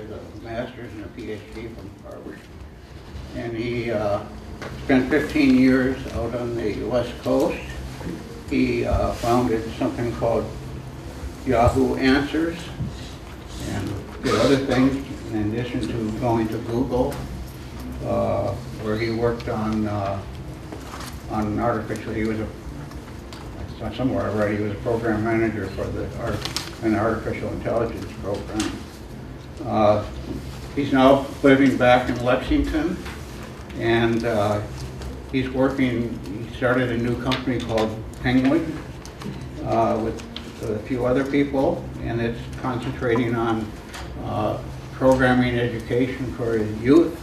with a master's and a PhD from Harvard. And he spent 15 years out on the West Coast. He founded something called Yahoo Answers and did other things in addition to going to Google, where he worked on artificial. He was somewhere I read he was a program manager for an artificial intelligence program. He's now living back in Lexington, and he's working. He started a new company called Penguin with a few other people, and it's concentrating on programming education for youth,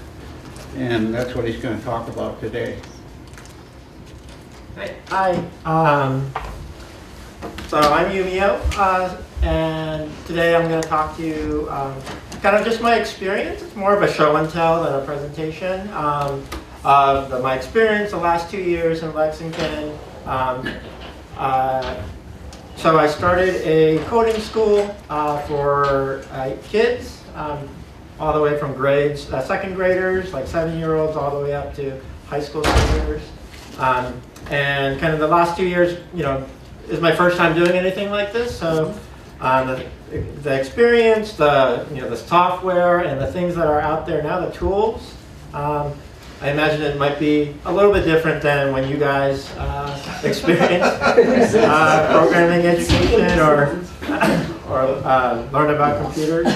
and that's what he's going to talk about today. Hi. So I'm Yumio, and today I'm going to talk to you kind of just my experience. It's more of a show and tell than a presentation of my experience the last 2 years in Lexington. So I started a coding school for kids, all the way from grades, second graders, like 7-year-olds, all the way up to high school seniors. And kind of the last 2 years, is my first time doing anything like this. So the experience, the software, and the things that are out there now, the tools, I imagine it might be a little bit different than when you guys experience programming education or learn about computers.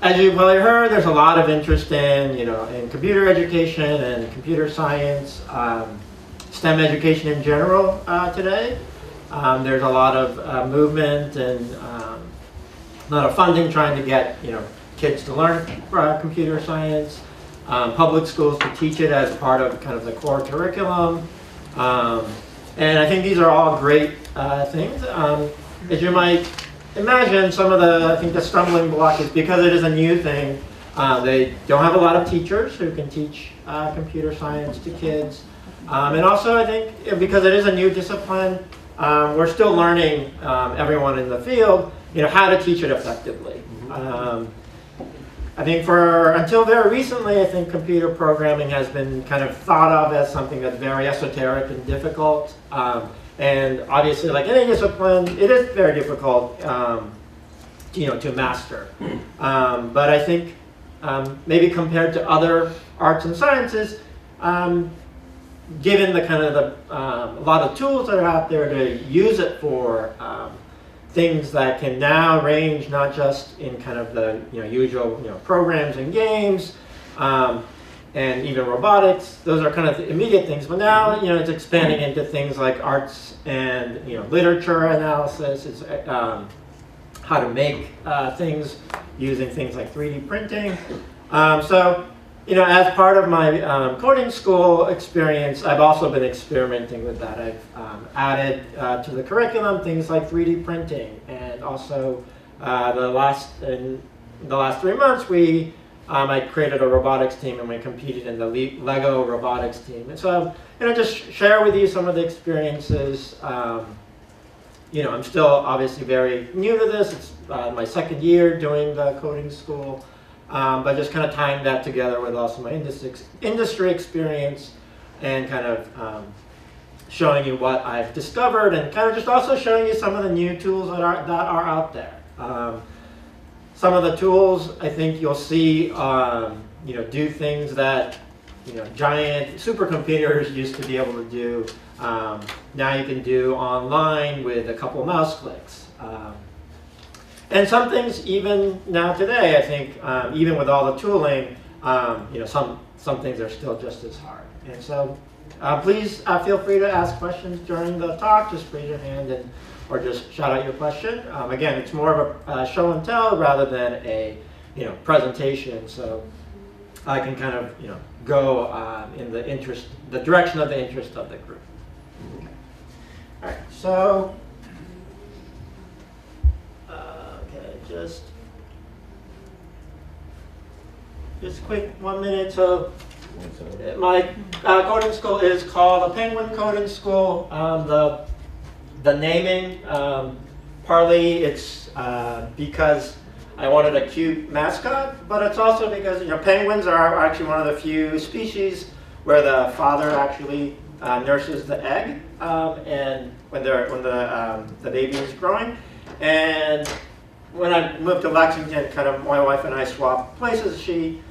As you've probably heard, there's a lot of interest in computer education and computer science, STEM education in general today. There's a lot of movement and a lot of funding trying to get kids to learn computer science, public schools to teach it as part of kind of the core curriculum. And I think these are all great things. As you might imagine, some of the stumbling block is because it is a new thing. They don't have a lot of teachers who can teach computer science to kids. And also I think because it is a new discipline, we're still learning, everyone in the field, how to teach it effectively. I think until very recently, I think computer programming has been kind of thought of as something that's very esoteric and difficult. And obviously, like any discipline, it is very difficult, to master. But I think maybe compared to other arts and sciences, given the kind of a lot of tools that are out there to use it for things that can now range not just in kind of the usual programs and games, and even robotics. Those are kind of the immediate things. But now it's expanding into things like arts and literature analysis. It's how to make things using things like 3D printing. So as part of my coding school experience, I've also been experimenting with that. I've added to the curriculum things like 3D printing, and also in the last 3 months, I created a robotics team, and we competed in the Lego robotics team. And so, just share with you some of the experiences. I'm still obviously very new to this. It's my second year doing the coding school. But just kind of tying that together with also my industry experience, and kind of showing you what I've discovered, and kind of just also showing you some of the new tools that are out there. Some of the tools I think you'll see do things that giant supercomputers used to be able to do. Now you can do online with a couple mouse clicks. And some things even now today, I think, even with all the tooling, some things are still just as hard. And so please feel free to ask questions during the talk. Just raise your hand or just shout out your question. Again, it's more of a show and tell rather than a presentation. So I can kind of go in the direction of the interest of the group. Okay. All right. So. Just quick 1 minute. So my coding school is called the Penguin Coding School. The naming, partly it's because I wanted a cute mascot, but it's also because penguins are actually one of the few species where the father actually nurses the egg, and when the baby is growing. And when I moved to Lexington, kind of my wife and I swapped places. She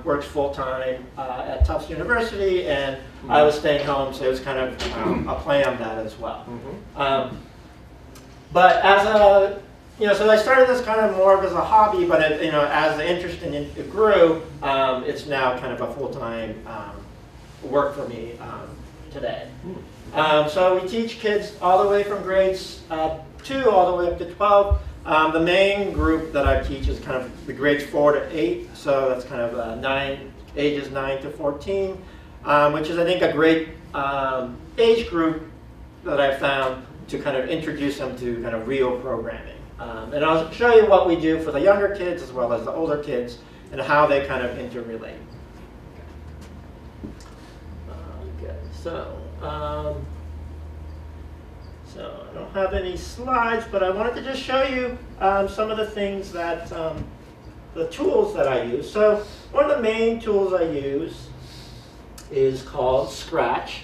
works full-time at Tufts University, and I was staying home, so it was kind of a play on that as well. But as a, so I started this kind of more of as a hobby, but as the interest in it grew, it's now kind of a full-time work for me today. So we teach kids all the way from grades 2 all the way up to 12. The main group that I teach is kind of the grades 4 to 8, so that's kind of ages 9 to 14, which is, I think, a great age group that I found to kind of introduce them to kind of real programming. And I'll show you what we do for the younger kids as well as the older kids and how they kind of interrelate. Okay, so I don't have any slides, but I wanted to just show you some of the things that, the tools that I use. So one of the main tools I use is called Scratch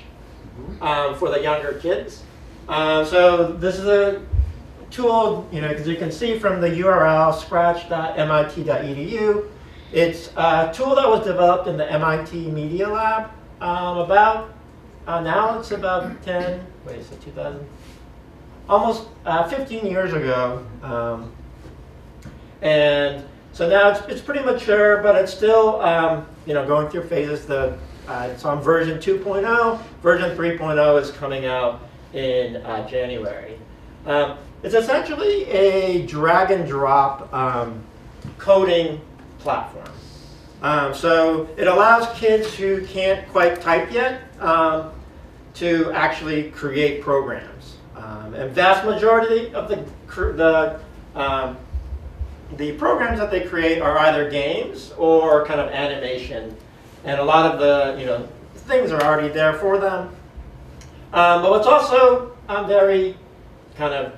for the younger kids. So this is a tool, as you can see from the URL, scratch.mit.edu. It's a tool that was developed in the MIT Media Lab now it's about 2000, almost 15 years ago. And so now it's pretty mature, but it's still going through phases. It's on version 2.0. Version 3.0 is coming out in January. It's essentially a drag and drop coding platform. So it allows kids who can't quite type yet to actually create programs. And vast majority of the programs that they create are either games or kind of animation, and a lot of the things are already there for them. But what's also very kind of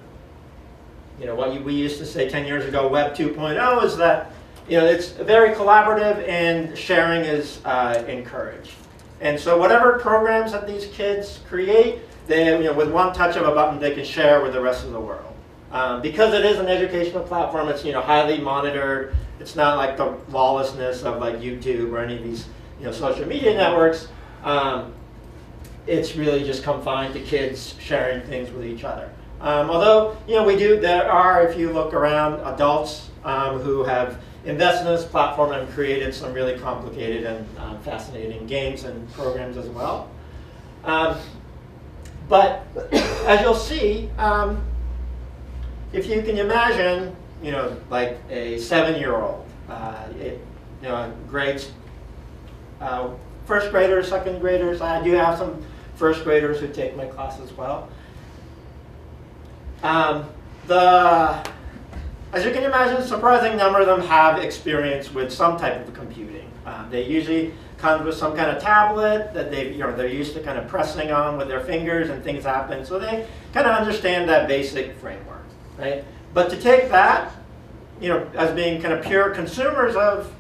what we used to say 10 years ago, Web 2.0, is that it's very collaborative and sharing is encouraged. And so whatever programs that these kids create, they with one touch of a button they can share with the rest of the world. Because it is an educational platform, it's highly monitored. It's not like the lawlessness of like YouTube or any of these social media networks. It's really just confined to kids sharing things with each other. Although there are, if you look around, adults who have invested in this platform and created some really complicated and fascinating games and programs as well. But as you'll see, if you can imagine, like a 7-year-old, grades, first graders, second graders. I do have some first graders who take my class as well. As you can imagine, a surprising number of them have experience with some type of computing. They usually come with some kind of tablet that they're used to kind of pressing on with their fingers and things happen. So they kind of understand that basic framework, right? But to take that, as being kind of pure consumers of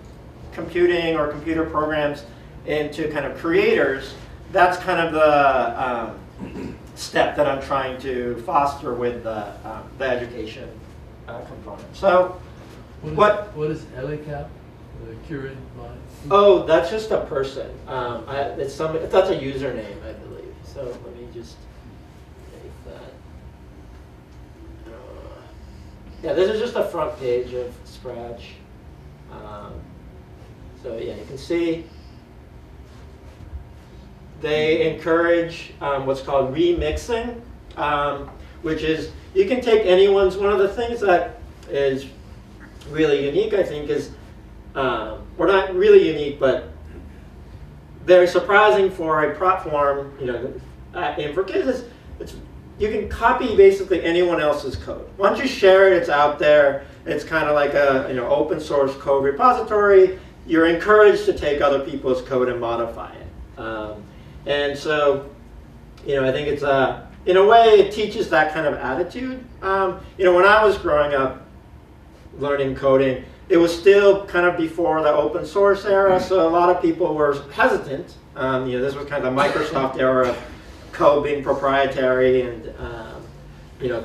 computing or computer programs into kind of creators, that's kind of the step that I'm trying to foster with the education component. So, what is ELICAP, the curated mind? Oh, that's just a person. That's a username, I believe. So let me just make that. Yeah, this is just a front page of Scratch. So yeah, you can see they encourage what's called remixing, which is you can take anyone's. One of the things that is really unique, I think, is or not really unique, but very surprising for a platform, and for kids, you can copy basically anyone else's code. Once you share it, it's out there. It's kind of like a open source code repository. You're encouraged to take other people's code and modify it. And so, I think it's in a way, it teaches that kind of attitude. When I was growing up, learning coding. It was still kind of before the open source era, so a lot of people were hesitant. This was kind of the Microsoft era of code being proprietary and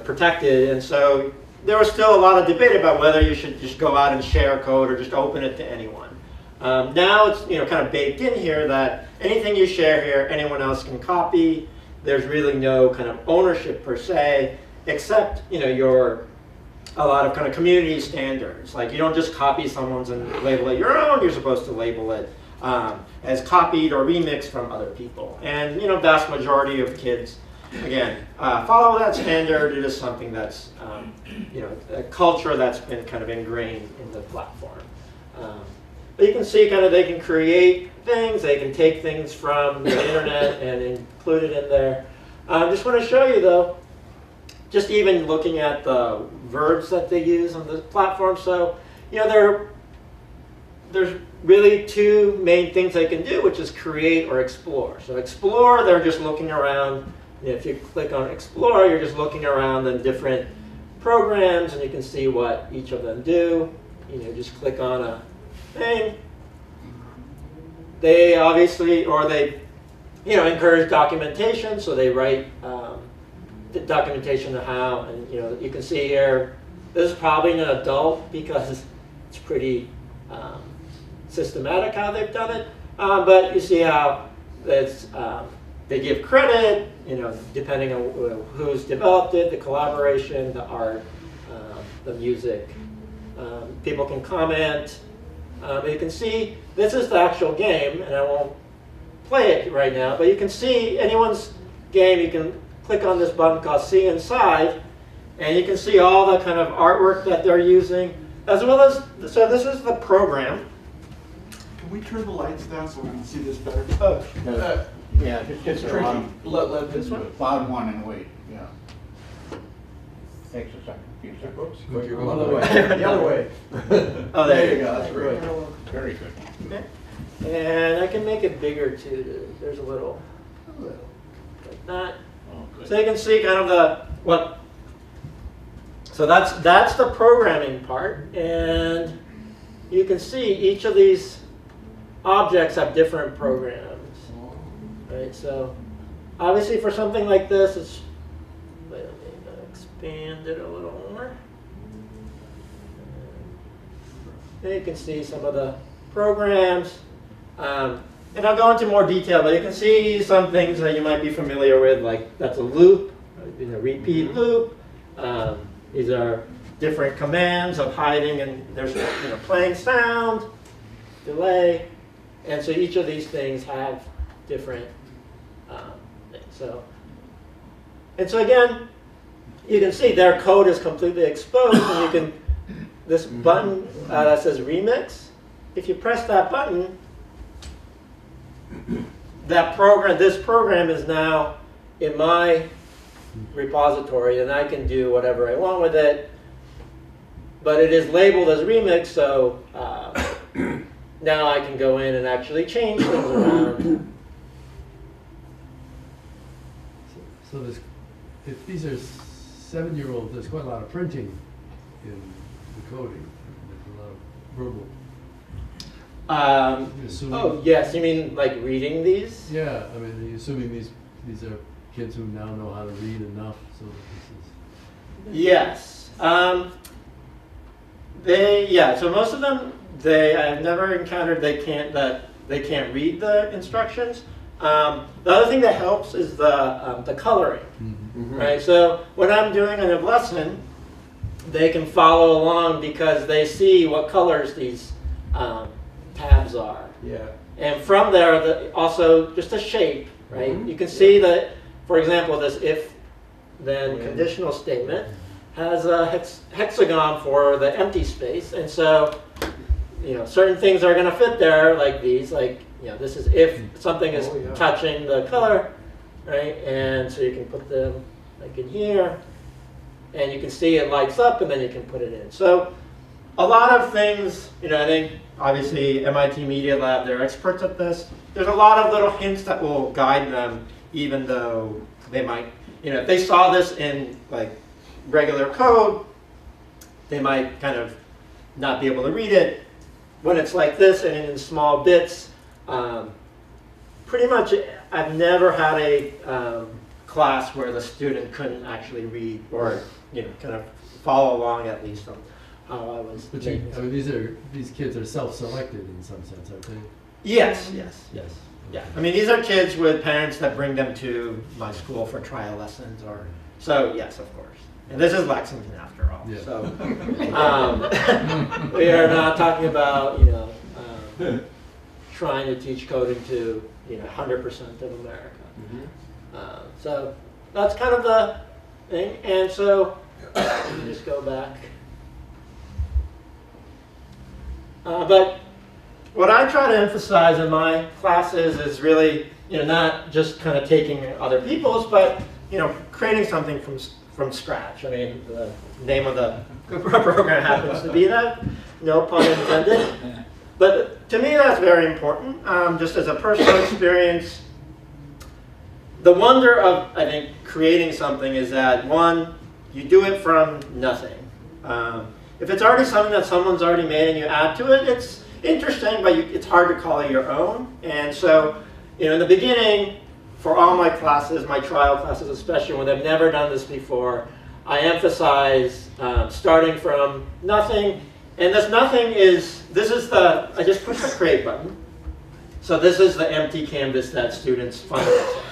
protected, and so there was still a lot of debate about whether you should just go out and share code or just open it to anyone. Now it's kind of baked in here that anything you share here, anyone else can copy. There's really no kind of ownership per se, except a lot of kind of community standards. Like you don't just copy someone's and label it your own. You're supposed to label it as copied or remixed from other people. And vast majority of kids, again, follow that standard. It is something that's a culture that's been kind of ingrained in the platform. But you can see kind of they can create things. They can take things from the internet and include it in there. I just want to show you though, just even looking at the verbs that they use on the platform. So, there's really two main things they can do, which is create or explore. So explore, they're just looking around. If you click on explore, you're just looking around in different programs, and you can see what each of them do. Just click on a thing. They obviously, encourage documentation, so they write the documentation of how, and you can see here, this is probably an adult because it's pretty systematic how they've done it, but you see how it's, they give credit, depending on who's developed it, the collaboration, the art, the music. People can comment. You can see this is the actual game, and I won't play it right now, but you can see anyone's game. You can click on this button called See Inside, and you can see all the kind of artwork that they're using, as well as, so this is the program. Can we turn the lights down so we can see this better? Yeah, just hit the bottom one and wait. Yeah. Takes a second. Few seconds. Oops. The other way. The other way. Oh, There you go. That's great. Very good. Okay. And I can make it bigger too. There's a little like that. So you can see kind of so that's the programming part, and you can see each of these objects have different programs, right? So obviously for something like this, it's, let me expand it a little more. And you can see some of the programs. And I'll go into more detail, but you can see some things that you might be familiar with, like that's a loop, a repeat loop. These are different commands of hiding, and there's playing sound, delay, and so each of these things have different things. So again, you can see their code is completely exposed, and you can this button that says remix. If you press that button, this program is now in my repository, and I can do whatever I want with it. But it is labeled as remix, so now I can go in and actually change things around. So if these are 7-year-olds, there's quite a lot of printing in the coding. There's a lot of verbal. Oh yes, you mean like reading these? Yeah, I mean, assuming these are kids who now know how to read enough, so that this is. Yes. So most of them, I've never encountered they can't read the instructions. The other thing that helps is the coloring, right? So when I'm doing a lesson, they can follow along because they see what colors these tabs are. Yeah. And from there, also just a shape, right? You can see that, for example, this if-then conditional statement has a hexagon for the empty space, and so certain things are going to fit there, like these, like this is if something is touching the color, right? And so you can put them like in here, and you can see it lights up, and then you can put it in. So a lot of things, I think obviously MIT Media Lab, they're experts at this. There's a lot of little hints that will guide them, even though they might, if they saw this in like regular code, they might kind of not be able to read it. When it's like this and in small bits, pretty much I've never had a class where the student couldn't actually read or kind of follow along at least on how I was. But I mean, these kids are self-selected in some sense, aren't they? Yes. Yes. Yeah, I mean, these are kids with parents that bring them to my school for trial lessons, so yes, of course. And this is Lexington after all, Yeah. so we are not talking about trying to teach coding to 100% of America. So that's kind of the thing, and so let me just go back. But what I try to emphasize in my classes is really, not just kind of taking other people's, but creating something from scratch. I mean, the name of the program happens to be that, no pun intended. But to me, that's very important. Just as a personal experience, the wonder of, I think, creating something is that, one, you do it from nothing. If it's already something that someone's already made and you add to it, it's interesting, but it's hard to call it your own. And so, in the beginning, for all my classes, my trial classes especially, when I've never done this before, I emphasize starting from nothing. And this nothing is, I just push the create button. So this is the empty canvas that students find themselves.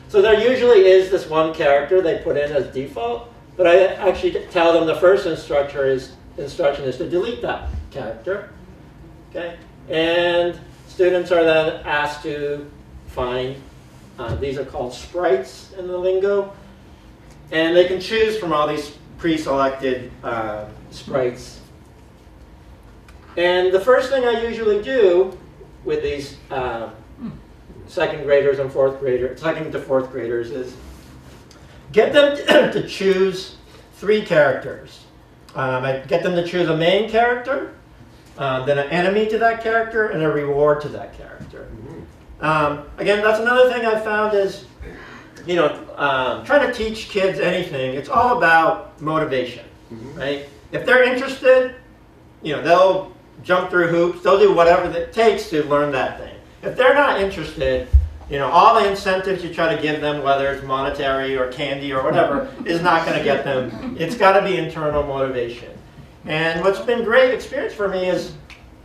So there usually is this one character they put in as default, but I actually tell them the first instruction is to delete that character. Okay, and students are then asked to find, these are called sprites in the lingo, and they can choose from all these pre-selected sprites. And the first thing I usually do with these second graders and second to fourth graders is get them to choose 3 characters. I get them to choose a main character, then an enemy to that character, and a reward to that character. Again, that's another thing I've found is, trying to teach kids anything, it's all about motivation, right? If they're interested, they'll jump through hoops, they'll do whatever it takes to learn that thing. If they're not interested, all the incentives you try to give them, whether it's monetary or candy or whatever, is not going to get them. It's got to be internal motivation. And what's been great experience for me is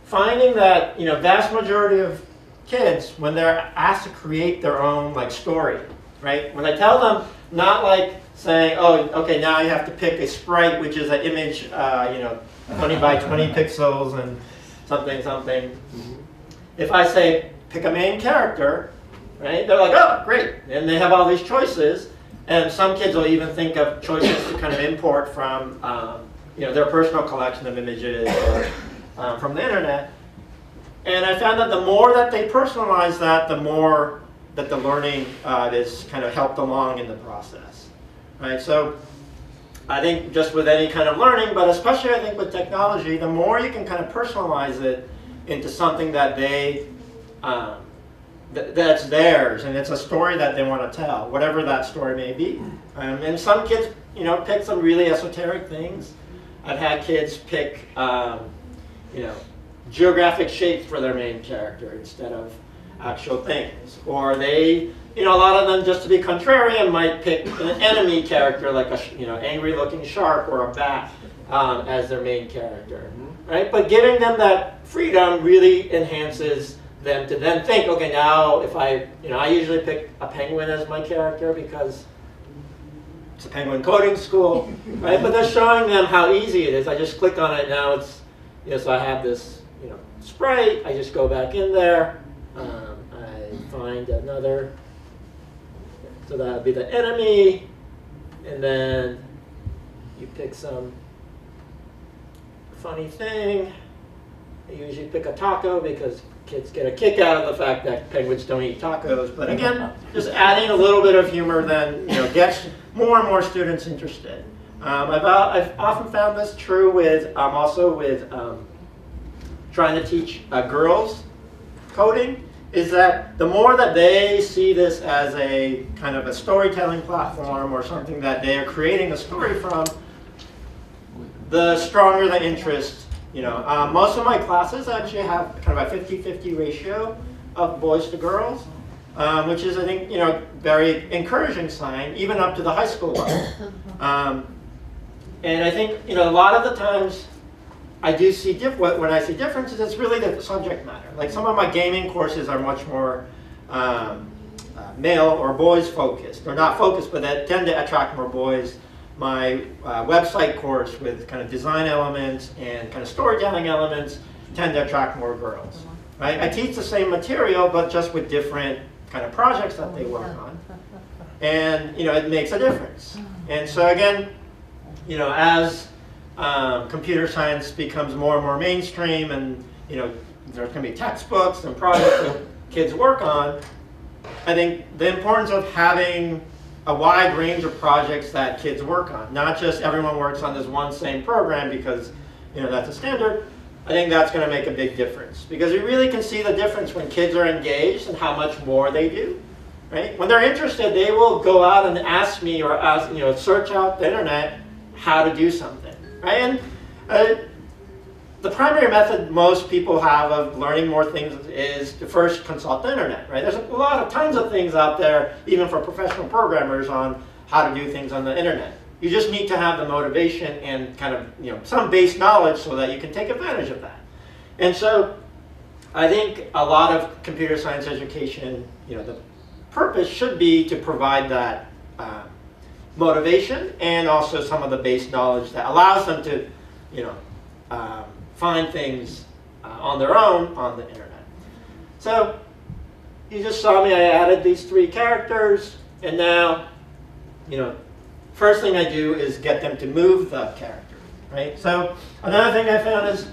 finding that, vast majority of kids, when they're asked to create their own story, right? When I tell them, not like saying, oh, okay, now you have to pick a sprite, which is an image, 20 by 20 pixels and something. If I say, pick a main character, right? They're like, oh, great. And they have all these choices. And some kids will even think of choices to kind of import from, their personal collection of images or from the internet. And I found that the more that they personalize that, the more that the learning is kind of helped along in the process, right? So I think just with any kind of learning, but especially I think with technology, the more you can kind of personalize it into something that that's theirs, and it's a story that they want to tell, whatever that story may be. And some kids, pick some really esoteric things. I've had kids pick, geographic shapes for their main character instead of actual things. Or they, a lot of them, just to be contrarian, might pick an enemy character like a, angry-looking shark or a bat as their main character, right? But giving them that freedom really enhances them to then think, okay, now if I usually pick a penguin as my character because it's a penguin coding school, right? But they're showing them how easy it is. I just click on it, now it's, so I have this, sprite, I just go back in there, I find another, so that would be the enemy, and then you pick some funny thing. I usually pick a taco because kids get a kick out of the fact that penguins don't eat tacos. But again, just adding a little bit of humor then gets more and more students interested. I've often found this true with also with trying to teach girls coding, is that the more that they see this as a kind of a storytelling platform or something that they are creating a story from, the stronger the interest Most of my classes actually have kind of a 50-50 ratio of boys to girls, which is, I think, very encouraging sign, even up to the high school level. And I think, a lot of the times I do see, when I see differences, it's really the subject matter. Like some of my gaming courses are much more male or boys focused, or not focused, but that tend to attract more boys. My website course with kind of design elements and kind of storytelling elements tend to attract more girls. Right? I teach the same material, but just with different kind of projects that they work on. And it makes a difference. And so again, as computer science becomes more and more mainstream, and there's going to be textbooks and projects that kids work on, I think the importance of having a wide range of projects that kids work on, not just everyone works on this one same program because that's a standard. I think that's going to make a big difference, because you really can see the difference when kids are engaged and how much more they do. Right? When they're interested, they will go out and ask me, or search out the internet how to do something. Right? And the primary method most people have of learning more things is to first consult the internet. Right? There's tons of things out there, even for professional programmers, on how to do things on the internet. You just need to have the motivation and kind of some base knowledge so that you can take advantage of that. And so I think a lot of computer science education, the purpose should be to provide that motivation and also some of the base knowledge that allows them to find things on their own on the internet. So you just saw me, I added these 3 characters, and now, first thing I do is get them to move the character, right? So another thing I found is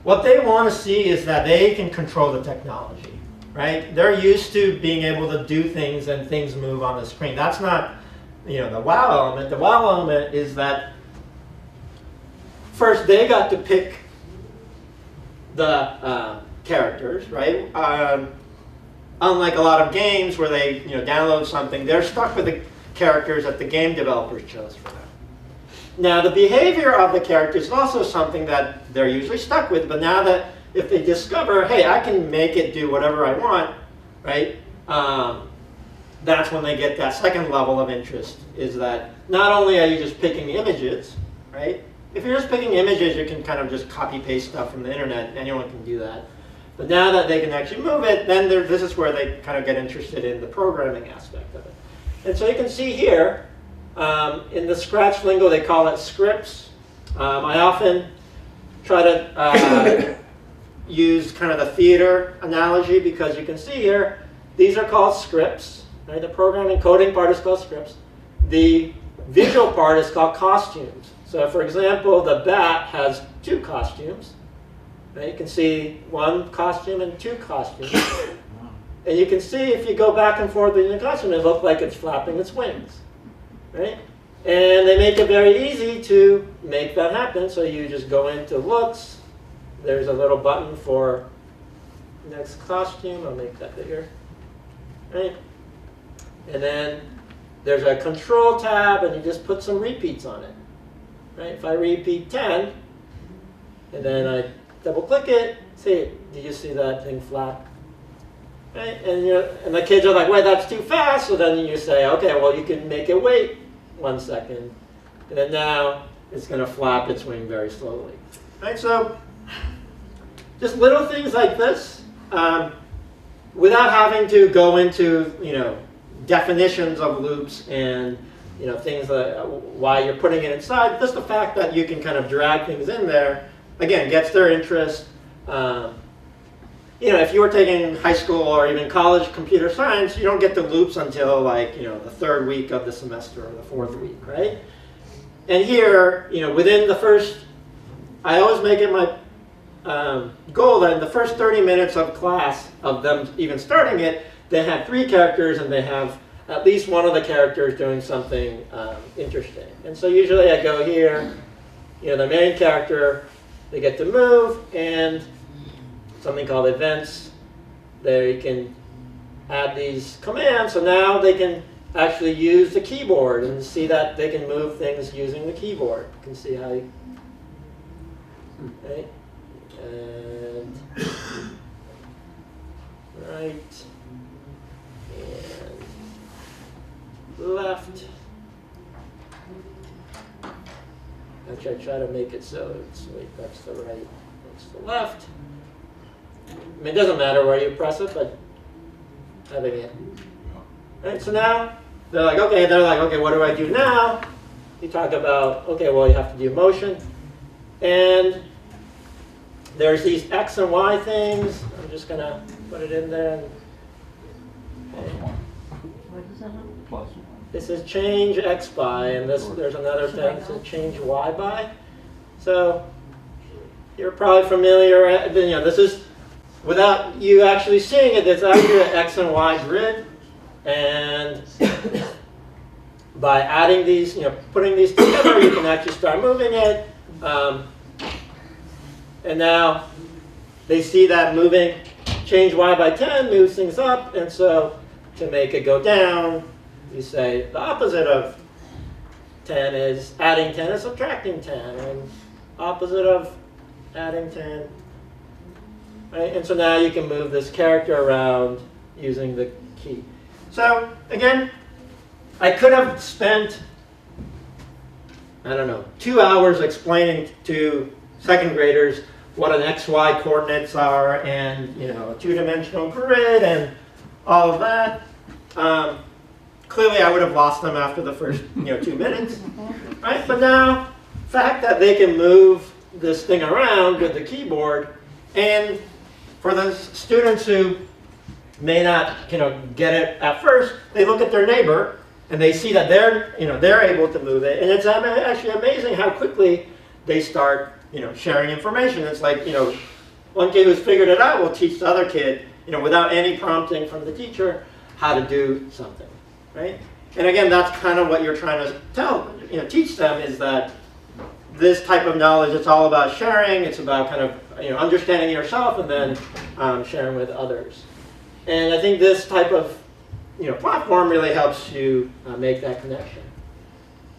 what they want to see is that they can control the technology, right? They're used to being able to do things and things move on the screen. That's not, the wow element. The wow element is that first they got to pick the characters, right? Unlike a lot of games where they download something, they're stuck with the characters that the game developers chose for them. Now the behavior of the characters is also something that they're usually stuck with, but now that if they discover, hey, I can make it do whatever I want, right? That's when they get that second level of interest, is that not only are you just picking images, right? If you're just picking images, you can kind of just copy paste stuff from the internet. Anyone can do that. But now that they can actually move it, then this is where they kind of get interested in the programming aspect of it. And so you can see here, in the Scratch lingo, they call it scripts. I often try to use kind of the theater analogy, because you can see here, these are called scripts. Right? The programming coding part is called scripts. The visual part is called costumes. So for example, the bat has 2 costumes. Right? You can see 1 costume and 2 costumes. And you can see if you go back and forth between the costume, it looks like it's flapping its wings. Right? And they make it very easy to make that happen. So you just go into looks. There's a little button for next costume. I'll make that bigger. Right? And then there's a control tab, and you just put some repeats on it. Right? If I repeat 10, and then I double click it, see, did you see that thing flap? Right? And the kids are like, wait, that's too fast. So then you say, okay, well, you can make it wait 1 second. And then now it's going to flap its wing very slowly. Right? So just little things like this, without having to go into, definitions of loops and things like why you're putting it inside. Just the fact that you can kind of drag things in there, again, gets their interest. If you were taking high school or even college computer science, you don't get the loops until like the 3rd week of the semester or the 4th week, right? And here, within the first, I always make it my goal that in the first 30 minutes of class of them even starting it, they have 3 characters, and they have at least one of the characters doing something interesting. And so usually I go here, the main character, they get to move, and something called events. There you can add these commands, so now they can actually use the keyboard and see that they can move things using the keyboard. You can see how right? And right and left. Actually, I try to make it so it's, wait, that's the right, that's the left. I mean, it doesn't matter where you press it, but having it. Right, so now they're like, okay, what do I do now? You talk about, okay, well, you have to do motion. And there's these X and Y things. I'm just going to put it in there. Okay. This is change X by, and there's another thing, so change Y by. So you're probably familiar, you know, this is, without you actually seeing it, it's actually an X and Y grid. And by adding these, you know, putting these together, you can actually start moving it. And now they see that moving, change Y by 10 moves things up. And so to make it go down, you say the opposite of 10 is adding 10 is subtracting 10. And opposite of adding 10. Right? And so now you can move this character around using the key. So again, I could have spent, I don't know, 2 hours explaining to second graders what an XY coordinates are and, you know, a two-dimensional grid and all of that. Clearly, I would have lost them after the first, you know, 2 minutes, right? But now, the fact that they can move this thing around with the keyboard, and for the students who may not, you know, get it at first, they look at their neighbor and they see that they're able to move it, and it's actually amazing how quickly they start, you know, sharing information. It's like, you know, one kid who's figured it out will teach the other kid, you know, without any prompting from the teacher, how to do something, right? And again, that's kind of what you're trying to teach them, is that this type of knowledge, it's all about sharing. It's about kind of, you know, understanding yourself and then sharing with others. And I think this type of, you know, platform really helps you make that connection.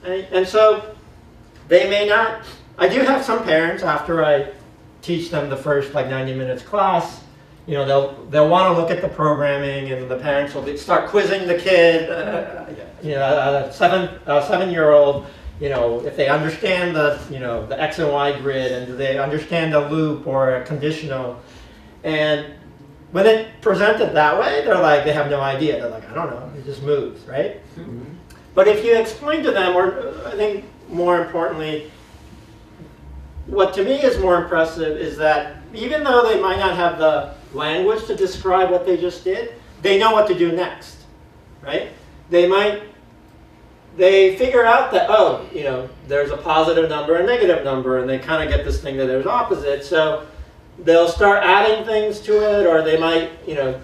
Right? And so they may not. I do have some parents, after I teach them the first like 90 minutes class, you know, they'll want to look at the programming, and the parents will start quizzing the kid, you know, a 7-year-old, you know, if they understand the, you know, the X and Y grid, and do they understand a loop or a conditional. And when it's presented that way, they're like, they have no idea. They're like, I don't know, it just moves, right? Mm-hmm. But if you explain to them, or I think more importantly, what to me is more impressive is that even though they might not have the language to describe what they just did, they know what to do next, right? They figure out that, oh, you know, there's a positive number and negative number, and they kind of get this thing that there's opposite. So they'll start adding things to it, or they might, you know,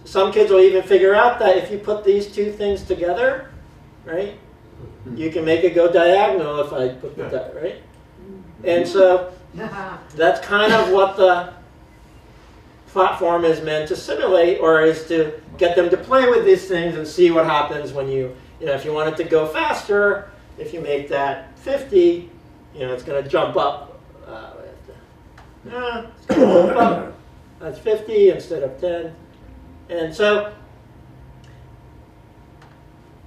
some kids will even figure out that if you put these two things together, right, you can make it go diagonal if I put that, right? And so that's kind of what the platform is meant to simulate, or is to get them to play with these things and see what happens when you know, if you want it to go faster, if you make that 50, you know, it's going to jump up. It's going to jump up. That's 50 instead of 10. And so,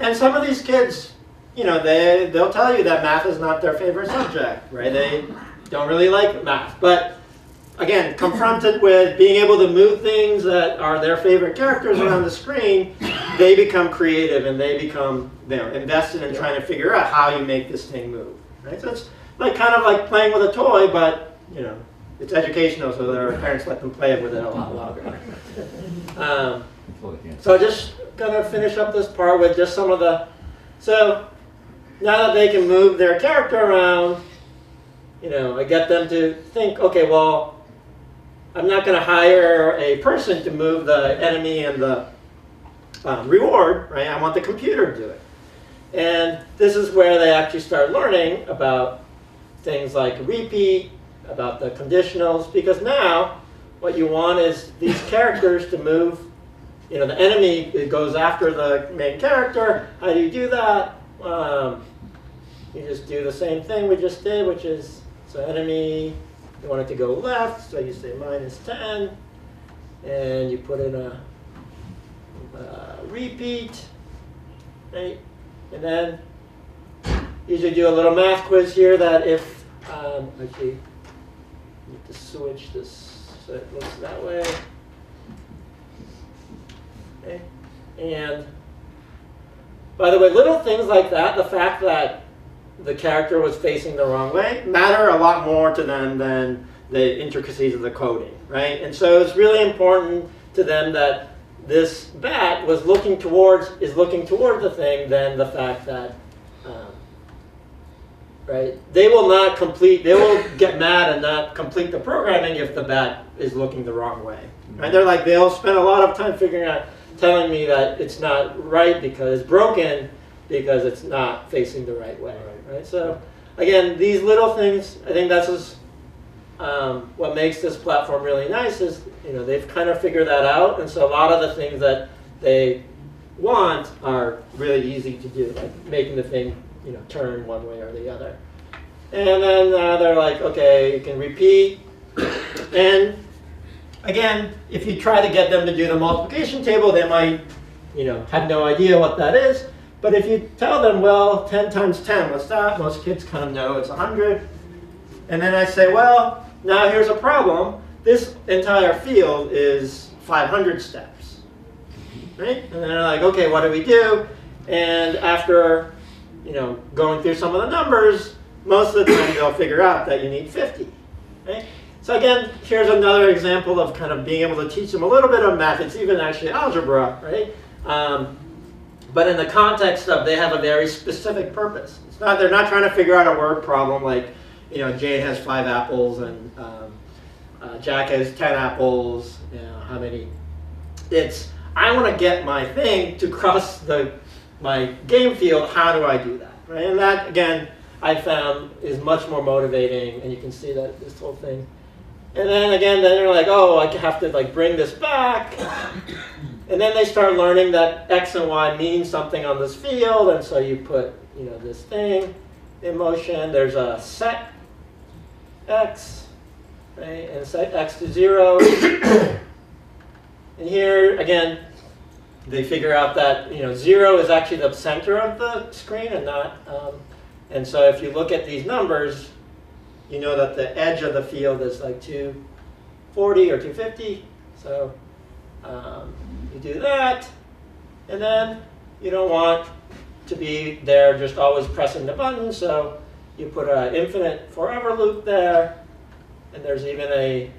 and some of these kids, you know, they'll tell you that math is not their favorite subject, right? They don't really like math. But again, confronted with being able to move things that are their favorite characters around the screen, they become creative, and they become, you know, invested in trying to figure out how you make this thing move, right? So it's like kind of like playing with a toy, but, you know, it's educational, so their parents let them play with it a lot longer. So just gonna finish up this part with just some of the, so now that they can move their character around, you know, I get them to think, okay, well, I'm not going to hire a person to move the enemy and the reward, right? I want the computer to do it. And this is where they actually start learning about things like repeat, about the conditionals, because now what you want is these characters to move, you know, the enemy, it goes after the main character. How do you do that? You just do the same thing we just did, which is, so enemy you want it to go left, so you say -10, and you put in a repeat, right? And then usually do a little math quiz here that if, actually, need to switch this so it looks that way. Okay. And by the way, little things like that, the fact that the character was facing the wrong way, matter a lot more to them than the intricacies of the coding, right? And so it's really important to them that this bat was looking towards the thing than the fact that, right? They will get mad and not complete the programming if the bat is looking the wrong way, right? They'll spend a lot of time figuring out, telling me that it's not right because it's broken because it's not facing the right way, right? So again, these little things, I think that's what makes this platform really nice is, they've kind of figured that out, and so a lot of the things that they want are really easy to do, like making the thing, turn one way or the other. And then they're like, okay, you can repeat. And again, if you try to get them to do the multiplication table, they might, have no idea what that is. But if you tell them, well, 10 times 10, what's that? Most kids kind of know it's 100. And then I say, well, now here's a problem. This entire field is 500 steps, right? And then they're like, okay, what do we do? And after, going through some of the numbers, most of the time they'll figure out that you need 50, right? So again, here's another example of kind of being able to teach them a little bit of math. It's even actually algebra, right? But in the context of they have a very specific purpose. They're not trying to figure out a word problem like, Jane has 5 apples and Jack has 10 apples. How many? It's, I want to get my thing to cross my game field. How do I do that, right? And that, again, I found is much more motivating, and you can see that this whole thing. And then again, then they're like, oh, I have to bring this back. And then they start learning that X and Y mean something on this field, and so you put, this thing in motion. There's a set X, right, and set X to 0. And here, again, they figure out that, 0 is actually the center of the screen and not, and so if you look at these numbers, you know that the edge of the field is like 240 or 250. So you do that, and then you don't want to be there just always pressing the button, so you put an infinite forever loop there, and there's even a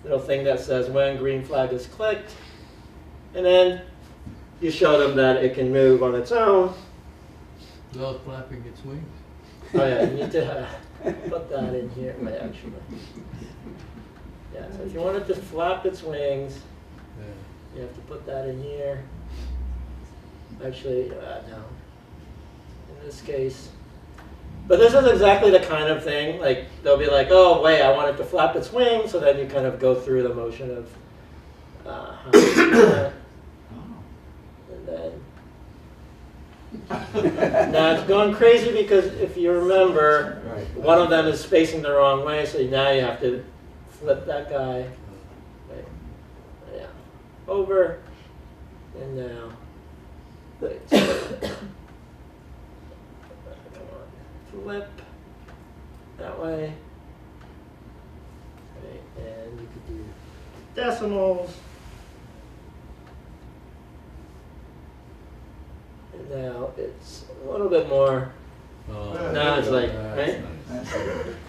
little thing that says when green flag is clicked, and then you show them that it can move on its own. Without flapping its wings. Oh yeah, you need to put that in here. Wait, actually. Yeah, so if you want it to flap its wings, you have to put that in here. Actually, no. In this case. But this is exactly the kind of thing, like, they'll be like, oh, wait, I want it to flap its wings, so then you kind of go through the motion of how to do that. And then, now it's going crazy because if you remember, one of them is facing the wrong way, so now you have to flip that guy over, and now, come on, flip that way, and you could do decimals, and now it's a little bit more. Now it's like, right?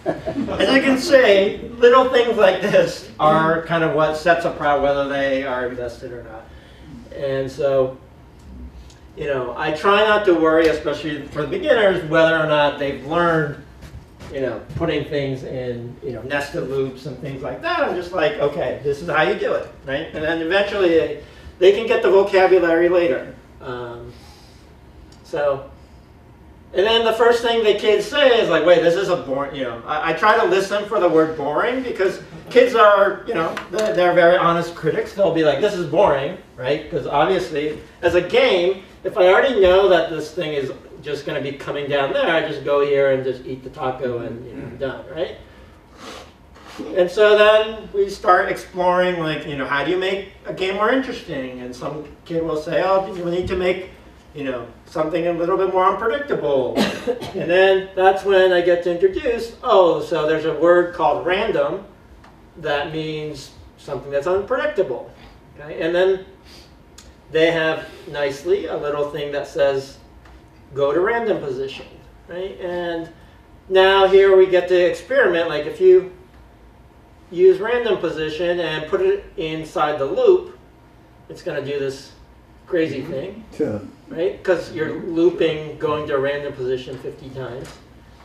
As I can say, little things like this are kind of what sets apart whether they are invested or not. And so, I try not to worry, especially for the beginners, whether or not they've learned, putting things in, nested loops and things like that. I'm just like, okay, this is how you do it, right? And then eventually they can get the vocabulary later. And then the first thing the kids say is like, wait, this is a boring, I try to listen for the word boring because kids are, they're very honest critics. They'll be like, this is boring, right? Because obviously, as a game, if I already know that this thing is just going to be coming down there, I just go here and just eat the taco and done, right? And so then we start exploring, like, how do you make a game more interesting? And some kid will say, oh, we need to make, something a little bit more unpredictable. And then that's when I get to introduce, oh, so there's a word called random that means something that's unpredictable. Okay? And then they have nicely a little thing that says, go to random position. Right? And now here we get to experiment, like if you use random position and put it inside the loop, it's going to do this crazy thing, right? Because you're looping going to a random position 50 times.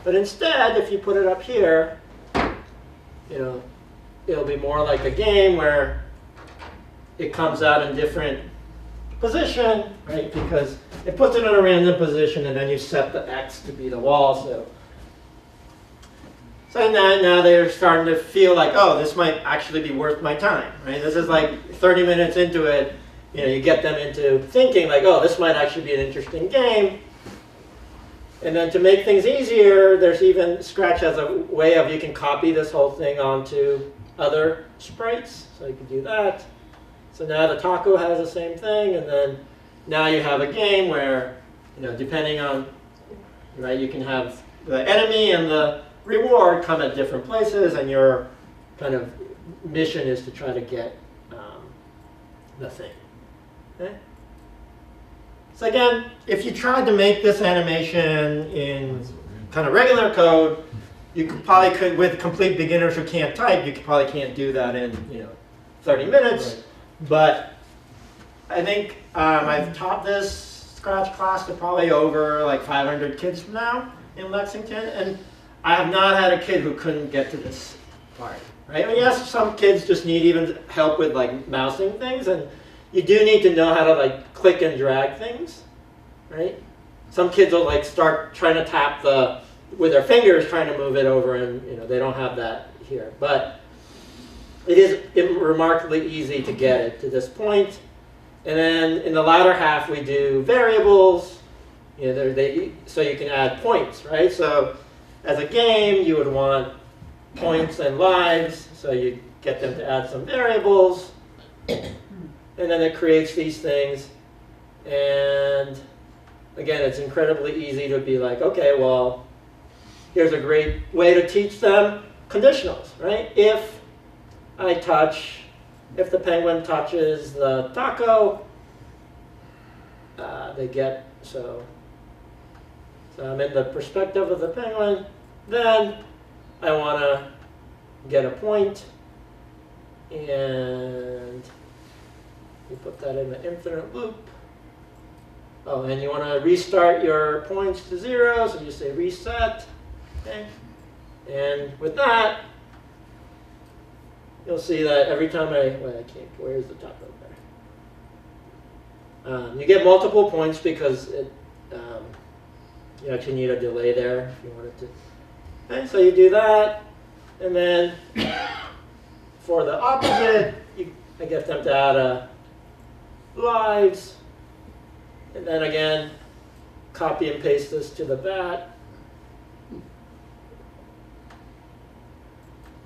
But instead, if you put it up here, it'll be more like a game where it comes out in different position, right? Because it puts it in a random position, and then you set the X to be the wall. So now they're starting to feel like, oh, this might actually be worth my time, right? This is like 30 minutes into it, you get them into thinking like, oh, this might actually be an interesting game. And then to make things easier, there's even Scratch has a way of you can copy this whole thing onto other sprites. So you can do that. So now the taco has the same thing, and then now you have a game where, depending on, right, you can have the enemy and the reward come at different places, and your kind of mission is to try to get the thing. Okay? So again, if you tried to make this animation in kind of regular code, you could with complete beginners who can't type, you probably can't do that in 30 minutes. Right. But I think I've taught this Scratch class to probably over like 500 kids now in Lexington, and I have not had a kid who couldn't get to this part. Right? I mean, yes, some kids just need even help with like mousing things, and you do need to know how to like click and drag things, right? Some kids will like start trying to tap with their fingers, trying to move it over, and they don't have that here. But it is remarkably easy to get it to this point. And then in the latter half, we do variables. So you can add points, right? So as a game, you would want points and lives. So you get them to add some variables. And then it creates these things. And again, it's incredibly easy to be like, okay, well, here's a great way to teach them conditionals, right? If the penguin touches the taco, they get, so I'm in the perspective of the penguin, then I want to get a point, and you put that in the infinite loop. Oh, and you want to restart your points to 0, so you say reset. Okay. And with that, you'll see that every time where's the taco there? You get multiple points because you actually need a delay there if you wanted to. Okay, so you do that, and then for the opposite, I get them to add lives, and then again, copy and paste this to the bat,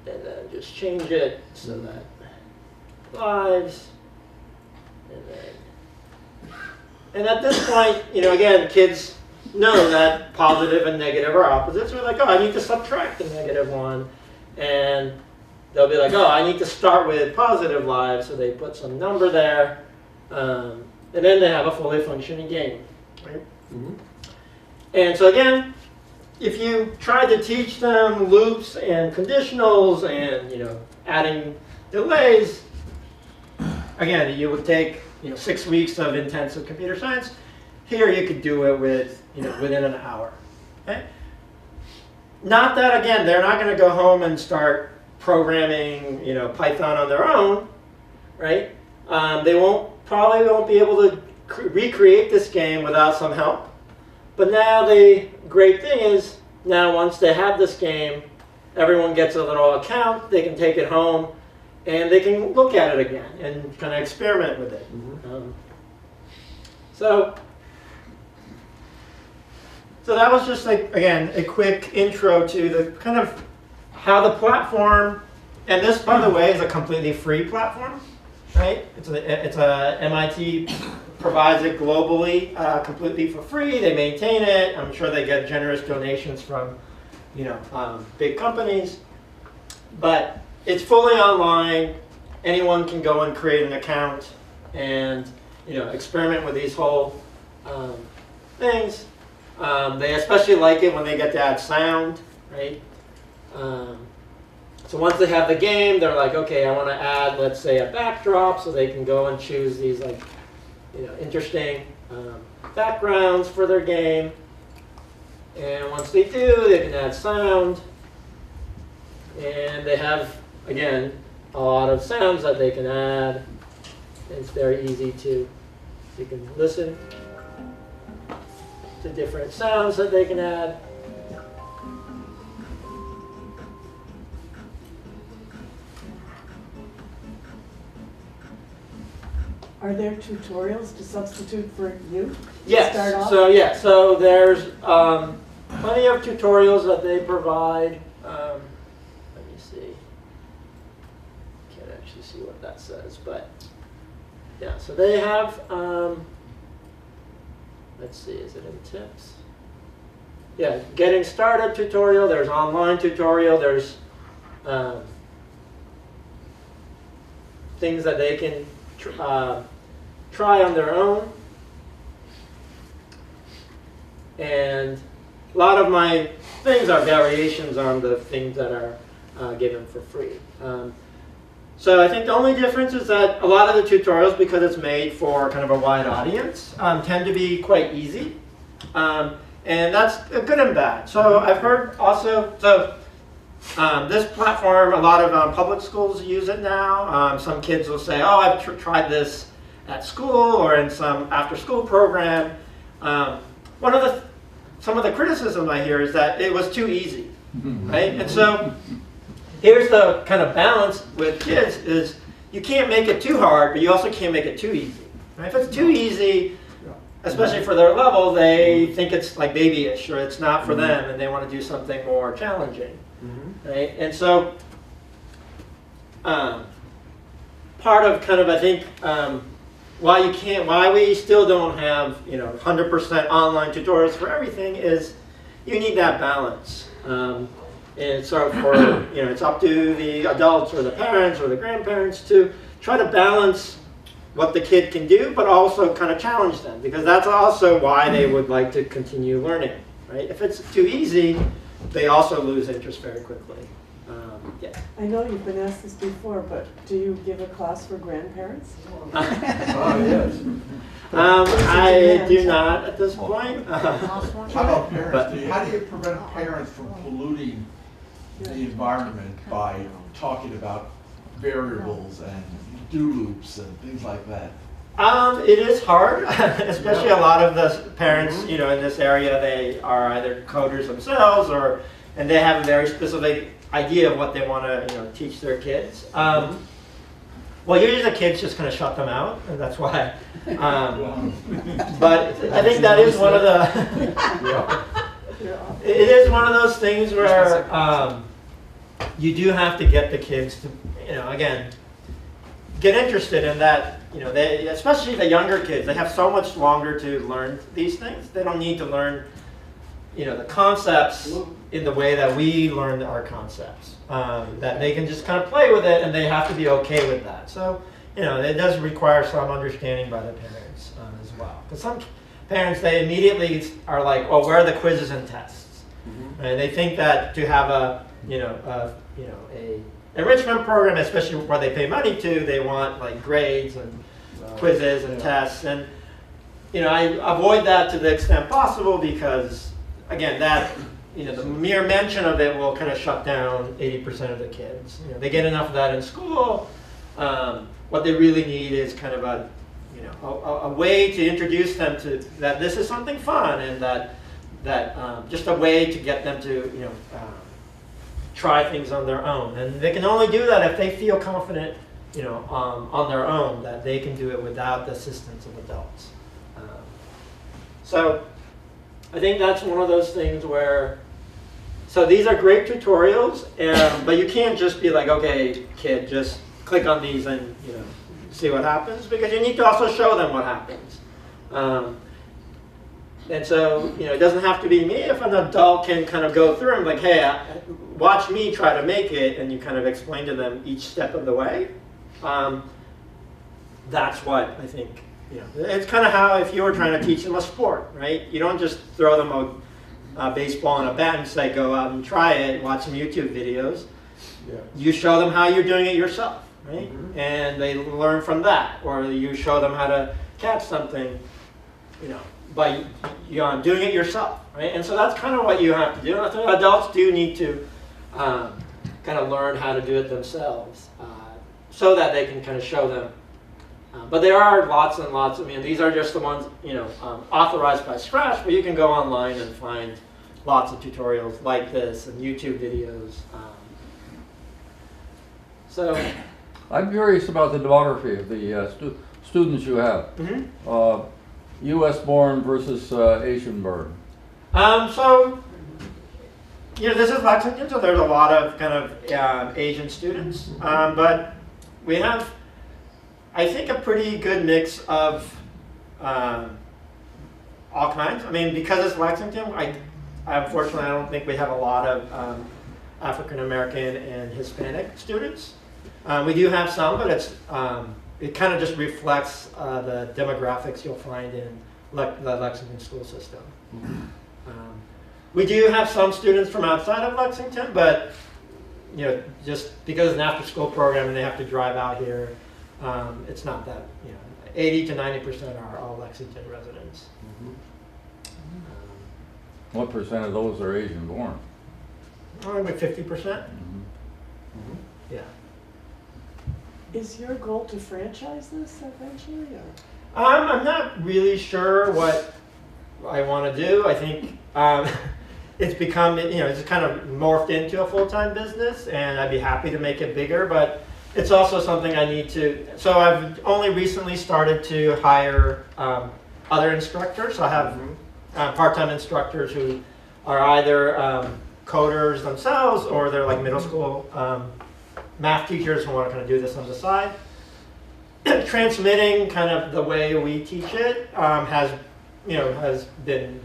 and then just change it so that lives, and at this point, again, kids know that positive and negative are opposites. We're like, oh, I need to subtract the negative one, and they'll be like, oh, I need to start with positive lives, so they put some number there, and then they have a fully functioning game, right? Mm-hmm. And so again, if you try to teach them loops and conditionals and adding delays, again, you would take 6 weeks of intensive computer science. Here you could do it with within an hour. Okay? Not that again they're not going to go home and start programming Python on their own, right? They probably won't be able to recreate this game without some help. But now the great thing is, now once they have this game, everyone gets a little account, they can take it home, and they can look at it again and kind of experiment with it. Mm-hmm. So that was just again, a quick intro to the kind of how the platform And this, by the way, is a completely free platform, right? It's a MIT provides it globally, completely for free. They maintain it. I'm sure they get generous donations from, big companies. But it's fully online. Anyone can go and create an account and, experiment with these whole things. They especially like it when they get to add sound, right? So once they have the game, they're like, okay, I want to add, let's say, a backdrop, so they can go and choose these interesting backgrounds for their game. And once they do, they can add sound. And they have, again, a lot of sounds that they can add. It's very easy to, you can listen to different sounds that they can add. Are there tutorials to substitute for you? Yes. Start off? So there's plenty of tutorials that they provide. Let me see. Can't actually see what that says, but yeah. So they have. Let's see. Is it in tips? Yeah, getting started tutorial. There's online tutorial. There's things that they can try on their own. And a lot of my things are variations on the things that are given for free. So I think the only difference is that a lot of the tutorials, because it's made for kind of a wide audience, tend to be quite easy. And that's good and bad. So I've heard also, this platform, a lot of public schools use it now. Some kids will say, oh, I've tried this at school or in some after-school program. Some of the criticism I hear is that it was too easy, right? And so here's the kind of balance with kids is you can't make it too hard, but you also can't make it too easy. Right? If it's too easy, especially for their level, they think it's like babyish or it's not for them and they want to do something more challenging. Right? And so part of kind of, I think, why we still don't have 100% online tutorials for everything is you need that balance. And so for it's up to the adults or the parents or the grandparents to try to balance what the kid can do, but also kind of challenge them, because that's also why they would like to continue learning. Right? If it's too easy, they also lose interest very quickly. Yeah. I know you've been asked this before, but do you give a class for grandparents? Yes. I do not at this point. How about parents? How do you prevent parents from polluting the environment by talking about variables and do loops and things like that? It is hard, especially a lot of the parents, in this area, they are either coders themselves and they have a very specific idea of what they want to, teach their kids. Well, usually the kids just kind of shut them out, and that's why. But I think that is one of the. It is one of those things where you do have to get the kids to, again, get interested in that. They, especially the younger kids, they have so much longer to learn these things. They don't need to learn, the concepts in the way that we learned our concepts. That they can just kind of play with it, and they have to be okay with that. So, it does require some understanding by the parents as well. Because some parents, they immediately are like, "Oh, where are the quizzes and tests?" And they think that to have a enrichment program, especially where they pay money to, they want like grades and quizzes and tests. And I avoid that to the extent possible because, again, that. The mere mention of it will kind of shut down 80% of the kids. They get enough of that in school. What they really need is kind of a way to introduce them to that this is something fun, and that just a way to get them to try things on their own. And they can only do that if they feel confident, on their own, that they can do it without the assistance of adults. So I think that's one of those things where So these are great tutorials, but you can't just be like, okay, kid, just click on these and see what happens, because you need to also show them what happens. And so it doesn't have to be me. If an adult can kind of go through and like, hey, watch me try to make it, and you kind of explain to them each step of the way. That's what I think. It's kind of how if you were trying to teach them a sport, right? You don't just throw them a baseball and a bat and say, go out and try it, watch some YouTube videos. Yeah. You show them how you're doing it yourself, right? Mm-hmm. And they learn from that. Or you show them how to catch something, by doing it yourself, right? And so that's kind of what you have to do. I think adults do need to kind of learn how to do it themselves so that they can kind of show them. But there are lots and lots. These are just the ones authorized by Scratch, but you can go online and find lots of tutorials like this and YouTube videos. So I'm curious about the demography of the students you have. Mm-hmm. U.S. born versus Asian born. So this is Lexington, so there's a lot of kind of Asian students, but we have, I think, a pretty good mix of all kinds. Because it's Lexington, unfortunately I don't think we have a lot of African American and Hispanic students. We do have some, but it kind of just reflects the demographics you'll find in the Lexington school system. We do have some students from outside of Lexington, but just because it's an after-school program and they have to drive out here, it's not that. 80 to 90% are all Lexington residents. What percent of those are Asian born? Maybe 50%. Yeah. Is your goal to franchise this eventually, or? I'm not really sure what I want to do. I think it's become, it's kind of morphed into a full-time business, and I'd be happy to make it bigger, but it's also something I need to, so I've only recently started to hire other instructors. So I have part-time instructors who are either coders themselves, or they're like middle school math teachers who want to kind of do this on the side. Transmitting kind of the way we teach it has been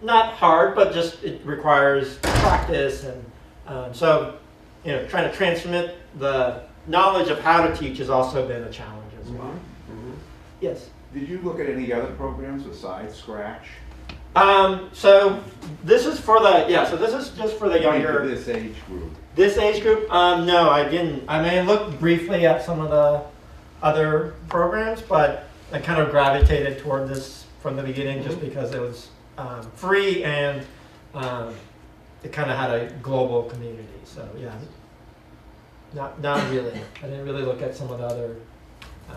not hard, but just it requires practice, and so trying to transmit the knowledge of how to teach has also been a challenge as well. Yes. Did you look at any other programs besides Scratch? So this is for so this is just for the younger. For this age group. This age group? No, I didn't. I looked briefly at some of the other programs, but I kind of gravitated toward this from the beginning just because it was free and it kind of had a global community. So yeah, not really. I didn't really look at some of the other.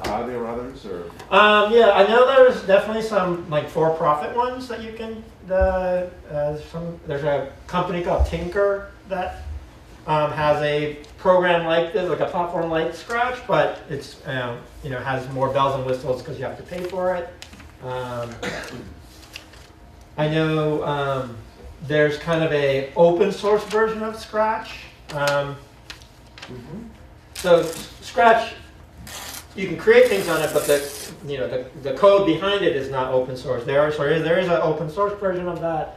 Are there others, or? Yeah, I know there's definitely some like for-profit ones that you can. There's a company called Tinker that has a program like this, like a platform like Scratch, but it's has more bells and whistles because you have to pay for it. I know there's kind of a open source version of Scratch. So Scratch, you can create things on it, but the code behind it is not open source. There is an open source version of that.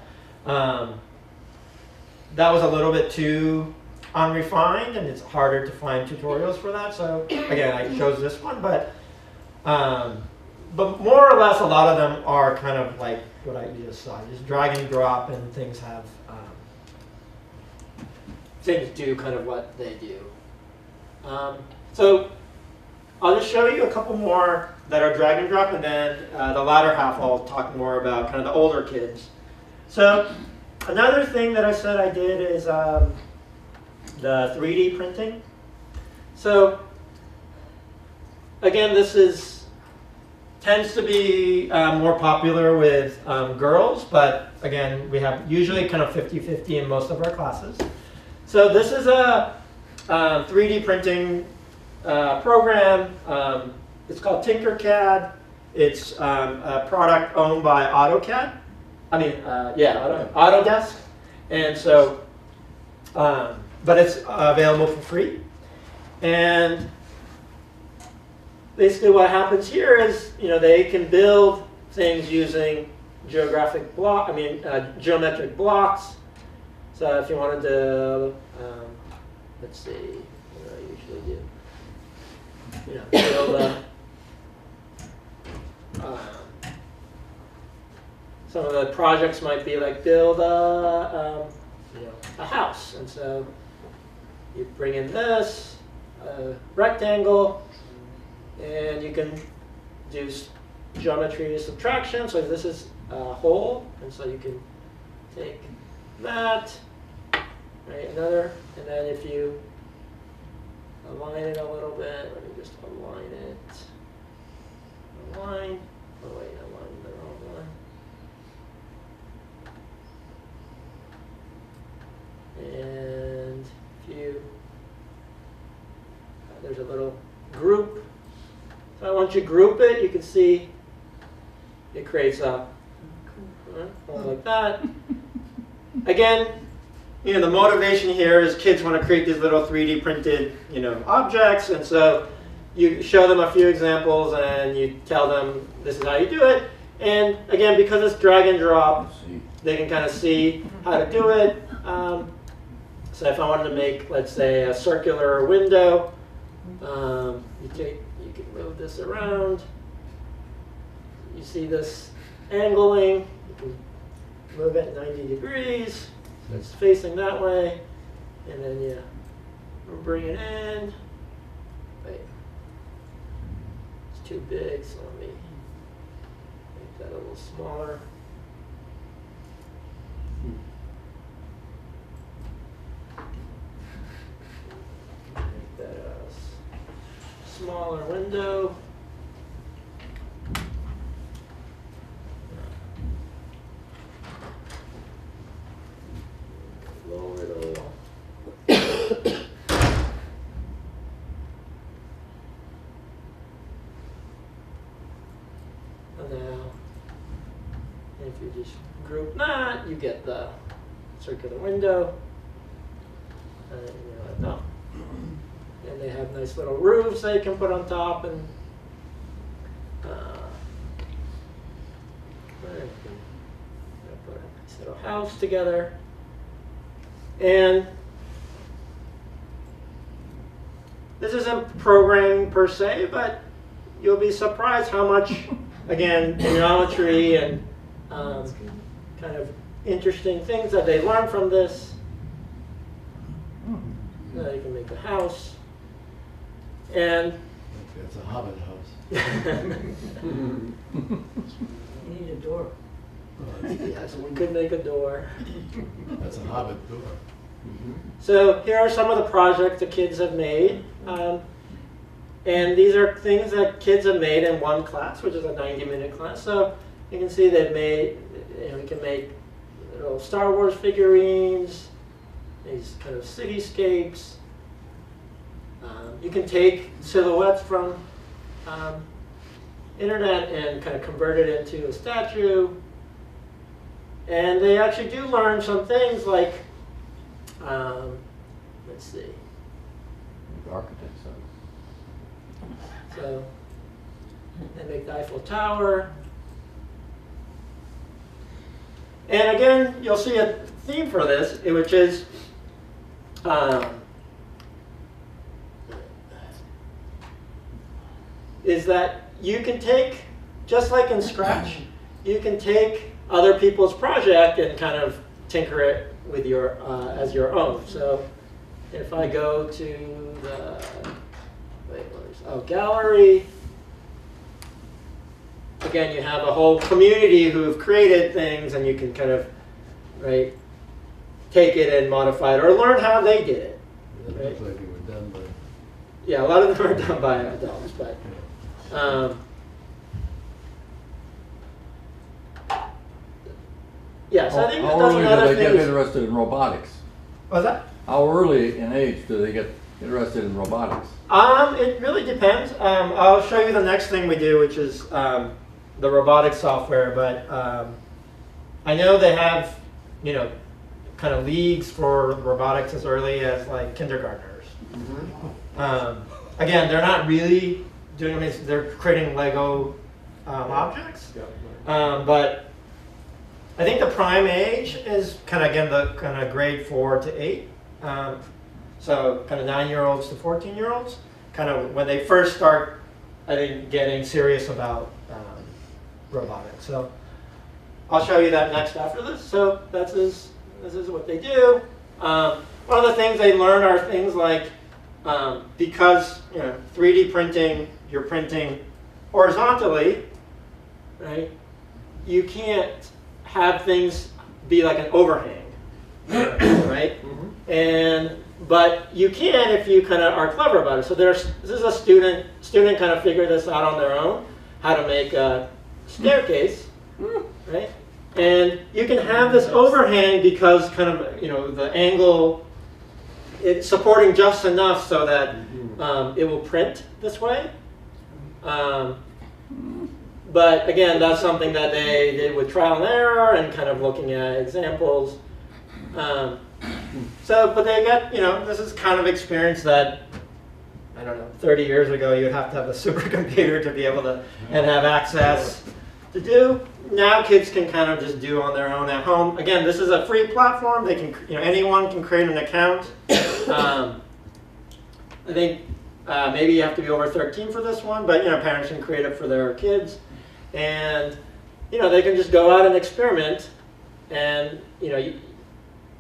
That was a little bit too unrefined, and it's harder to find tutorials for that. So again, I chose this one, but more or less, a lot of them are kind of like what I just saw, just drag and drop, and things have things do kind of what they do. So I'll just show you a couple more that are drag and drop, and then the latter half I'll talk more about kind of the older kids. So another thing that I said I did is the 3D printing. So again, this tends to be more popular with girls, but again, we have usually kind of 50-50 in most of our classes. So this is a 3D printing program. It's called Tinkercad. It's a product owned by Autodesk. And so, but it's available for free. And basically what happens here is, they can build things using geometric blocks. So if you wanted to, let's see, what do I usually do? Build some of the projects might be like build a house. And so you bring in this rectangle, and you can do geometry subtraction. So this is a hole, and so you can take that, right, another, and then if you align it a little bit, let me just align it, align, oh wait, I aligned the wrong one, and if you, there's a little group, so once you group it, you can see it creates a one like that. Again, the motivation here is kids want to create these little 3D printed, objects, and so you show them a few examples and you tell them this is how you do it. And again, because it's drag and drop, they can kind of see how to do it. So if I wanted to make, let's say, a circular window, you can move this around. You see this angling. You can move it 90 degrees. So it's facing that way. And then you bring it in. Wait. It's too big, so let me make that a little smaller. Make that a smaller window. Lower it a little. And now, if you just group that, you get the circular window. And no. And they have nice little roofs they can put on top, and put a nice little house together. And this isn't programming per se, but you'll be surprised how much, again, geometry and kind of interesting things that they learn from this. Now you can make a house. And That's a hobbit house. You need a door. yes, we could make a door. That's a hobbit door. So here are some of the projects the kids have made. And these are things that kids have made in one class, which is a 90-minute class. So you can see they've made, we can make little Star Wars figurines, these kind of cityscapes. You can take silhouettes from internet and kind of convert it into a statue. And they actually do learn some things like, let's see. The architect said. So they make the Eiffel Tower. And again, you'll see a theme for this, which is that you can take, just like in Scratch, you can take other people's project and kind of tinker it with your as your own. So if I go to the gallery, again, you have a whole community who've created things, and you can kind of take it and modify it or learn how they did it. That looks like they were done by. Yeah, a lot of them are done by adults, but. Yeah, so I think How that's early another do they get thing. interested in robotics? What's that? How early in age do they get interested in robotics? It really depends. I'll show you the next thing we do, which is the robotics software. But I know they have, kind of leagues for robotics as early as like kindergartners. Again, they're not really doing, I mean, they're creating Lego objects, but I think the prime age is kind of, again, the kind of grade 4 to 8. So kind of 9-year-olds to 14-year-olds, kind of when they first start, I think, getting serious about robotics. So I'll show you that next after this. So this is what they do. One of the things they learn are things like, because 3D printing, you're printing horizontally, right? You can't have things be like an overhang, right? But you can if you kind of are clever about it. So this is a student kind of figured this out on their own, how to make a staircase, right? And you can have this overhang because kind of, the angle, it's supporting just enough so that it will print this way. But again, that's something that they did with trial and error and kind of looking at examples. But they got, this is kind of experience that, I don't know, 30 years ago you'd have to have a supercomputer to be able to, and have access to do. Now kids can kind of just do on their own at home. Again, this is a free platform. They can, anyone can create an account. I think maybe you have to be over 13 for this one, but parents can create it for their kids. And they can just go out and experiment. And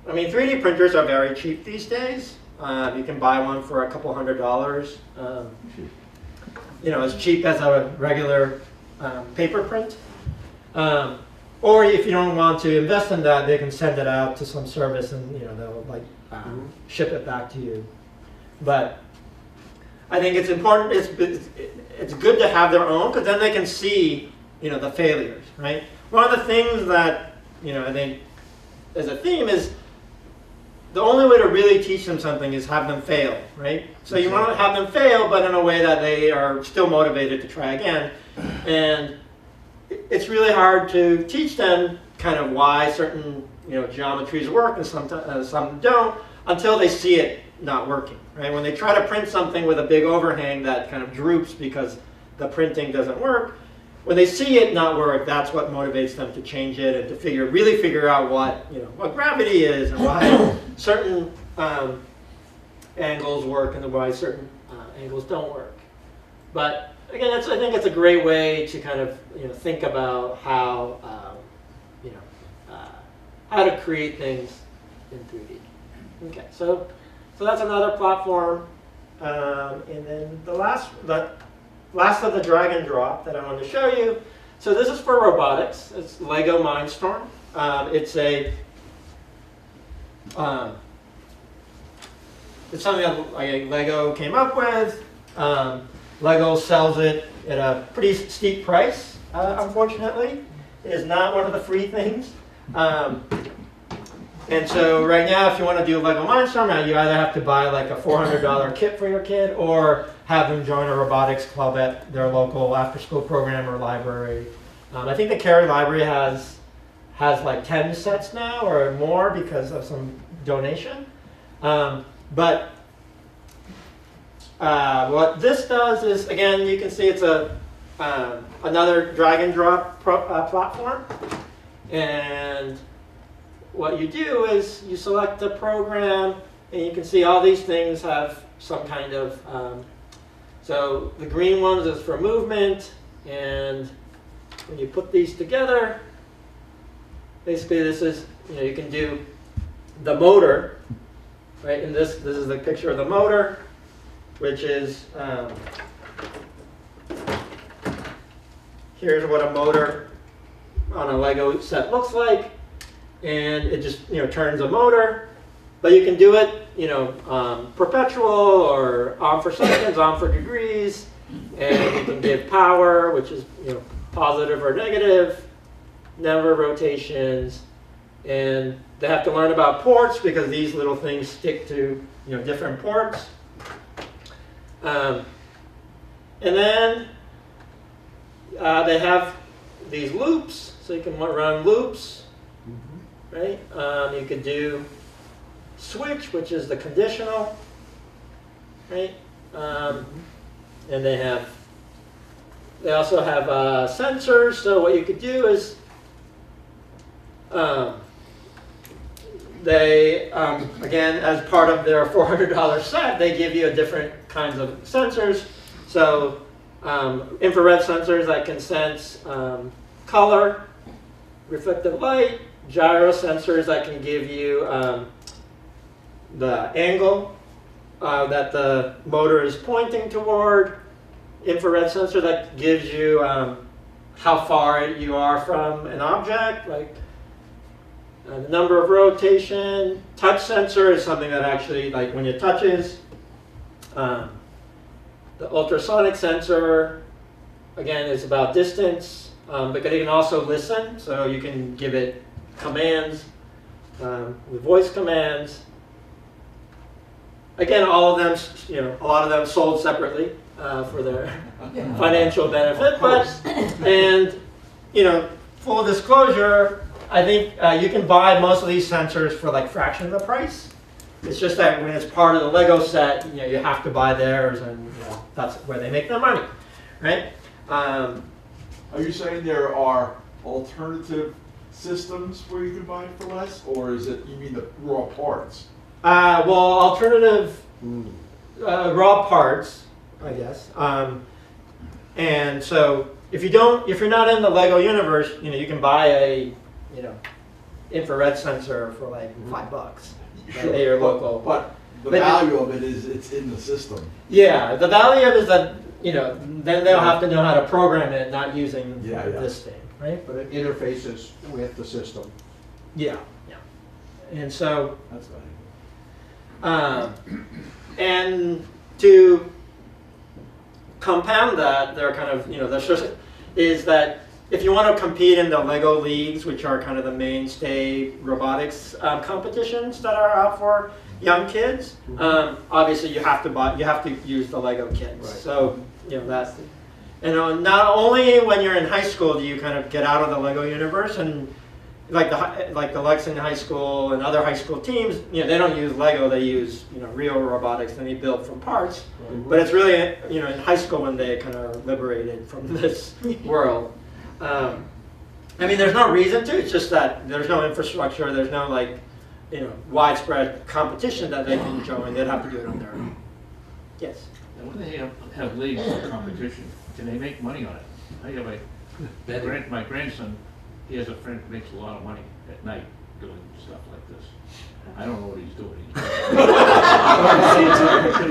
3D printers are very cheap these days. You can buy one for a couple $100. As cheap as a regular paper print. Or if you don't want to invest in that, they can send it out to some service and they'll ship it back to you. But I think it's important. It's good to have their own because then they can see the failures, right? One of the things that I think as a theme is the only way to really teach them something is have them fail, right? So you want to have them fail, but in a way that they are still motivated to try again. And it's really hard to teach them kind of why certain geometries work and some don't until they see it not working, right? When they try to print something with a big overhang that kind of droops because the printing doesn't work, when they see it not work, that's what motivates them to change it and to really figure out what gravity is and why certain angles work and why certain angles don't work. But again, I think it's a great way to kind of think about how how to create things in 3D. Okay, so that's another platform, and then the last of the drag and drop that I wanted to show you. So this is for robotics. It's Lego Mindstorm. It's something that Lego came up with. Lego sells it at a pretty steep price, unfortunately. It is not one of the free things. And so right now, if you want to do Lego Mindstorm, you either have to buy like a $400 kit for your kid or have them join a robotics club at their local after-school program or library. I think the Cary Library has like 10 sets now or more because of some donation. But what this does is, again, you can see it's another drag and drop platform. And what you do is you select the program, and you can see all these things have some kind of, so the green ones is for movement, and when you put these together, basically this is, you can do the motor, right? And this is the picture of the motor, which is, here's what a motor on a Lego set looks like. And it just turns a motor, but you can do it perpetual or on for seconds, on for degrees, and you can give power, which is positive or negative, never rotations, and they have to learn about ports because these little things stick to different ports, and then they have these loops, so you can run loops. right? You could do switch, which is the conditional, right? And they also have sensors. So what you could do is they, again, as part of their $400 set, they give you different kinds of sensors. So infrared sensors that can sense color, reflected light, gyro sensors that can give you the angle that the motor is pointing toward, infrared sensor that gives you how far you are from an object, like the number of rotation. Touch sensor is something that actually, like when it touches. The ultrasonic sensor, again, is about distance, but it can also listen, so you can give it commands with voice commands. Again, all of them, a lot of them sold separately for their financial benefit, but, and, full disclosure, I think you can buy most of these sensors for like fraction of the price. It's just that when it's part of the Lego set, you have to buy theirs, and that's where they make their money, right? Are you saying there are alternative systems where you can buy it for less, or is it, you mean the raw parts? Well, alternative raw parts, I guess. And so if you're not in the Lego universe, you can buy a, infrared sensor for like $5. Sure, at your local. But the value of it is it's in the system. Yeah, the value of it is that, then they'll have to know how to program it, not using this thing, right? But it interfaces with the system. Yeah. And so, That's valuable. and to compound that, they're kind of, is that if you want to compete in the Lego leagues, which are kind of the mainstay robotics competitions that are out for young kids, obviously you have to use the Lego kits. Right. So that's, not only when you're in high school do you kind of get out of the Lego universe, and like the Lexington High School and other high school teams, they don't use Lego, they use real robotics, and they build from parts. But it's really in high school when they kind of are liberated from this world. There's no reason to. It's just that there's no infrastructure. There's no widespread competition that they can join. They'd have to do it on their own. Yes. And when they have leagues or competition, can they make money on it? I have my grandson. He has a friend who makes a lot of money at night doing stuff like this. I don't know what he's doing.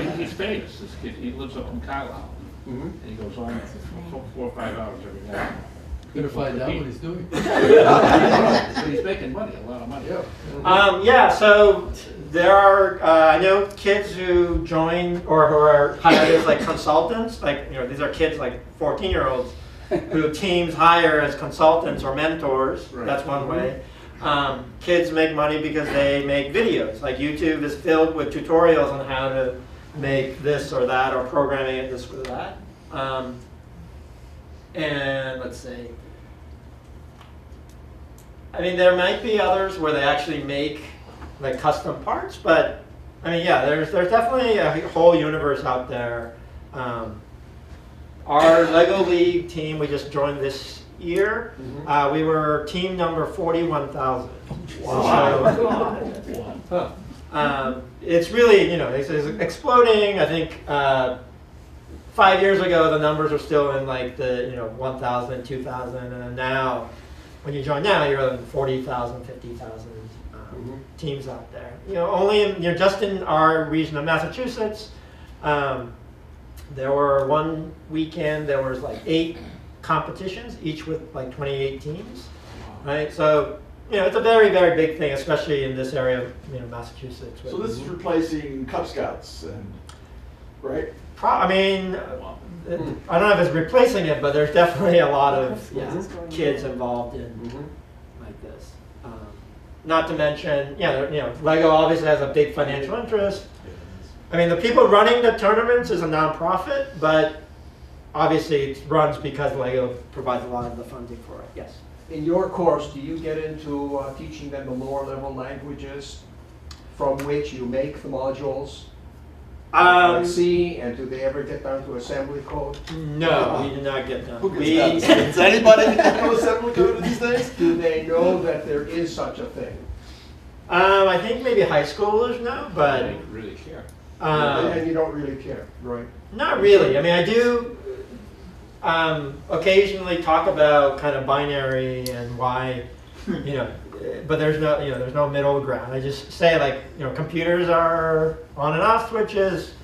But he's famous. This kid, he lives up in Carlisle, and he goes on for 4 or 5 hours every night. Better find out what he's doing. But he's making money, a lot of money. So there are, I know kids who join or who are hired as like consultants, these are kids like 14-year-olds who teams hire as consultants or mentors. Right. That's one way. Kids make money because they make videos. Like YouTube is filled with tutorials on how to make this or that, or programming it this or that. And let's see. There might be others where they actually make like custom parts, but there's definitely a whole universe out there. Our Lego League team, we just joined this year. We were team number 41,000. Wow. So, it's really, it's exploding. I think 5 years ago, the numbers were still in like the 1,000, 2,000, and now, when you join now, you're in 40,000, 50,000 teams out there. Only in, just in our region of Massachusetts, there were one weekend, there was like 8 competitions, each with like 28 teams, right? So, it's a very, very big thing, especially in this area of, Massachusetts. So this is replacing Cub Scouts, right? I don't know if it's replacing it, but there's definitely a lot of kids involved in like this. Not to mention, Lego obviously has a big financial interest. The people running the tournaments is a nonprofit, but obviously it runs because Lego provides a lot of the funding for it. Yes. in your course, do you get into teaching them the lower level languages from which you make the modules? Like C, and do they ever get down to assembly code? No, we did not get done. Who gets that? Does anybody get to assembly code these days? Do they know that there is such a thing? I think maybe high schoolers know, I but don't really care. And you don't really care, right? not really. I mean, I do occasionally talk about kind of binary and why, but there's no middle ground. I just say, like, computers are on and off switches.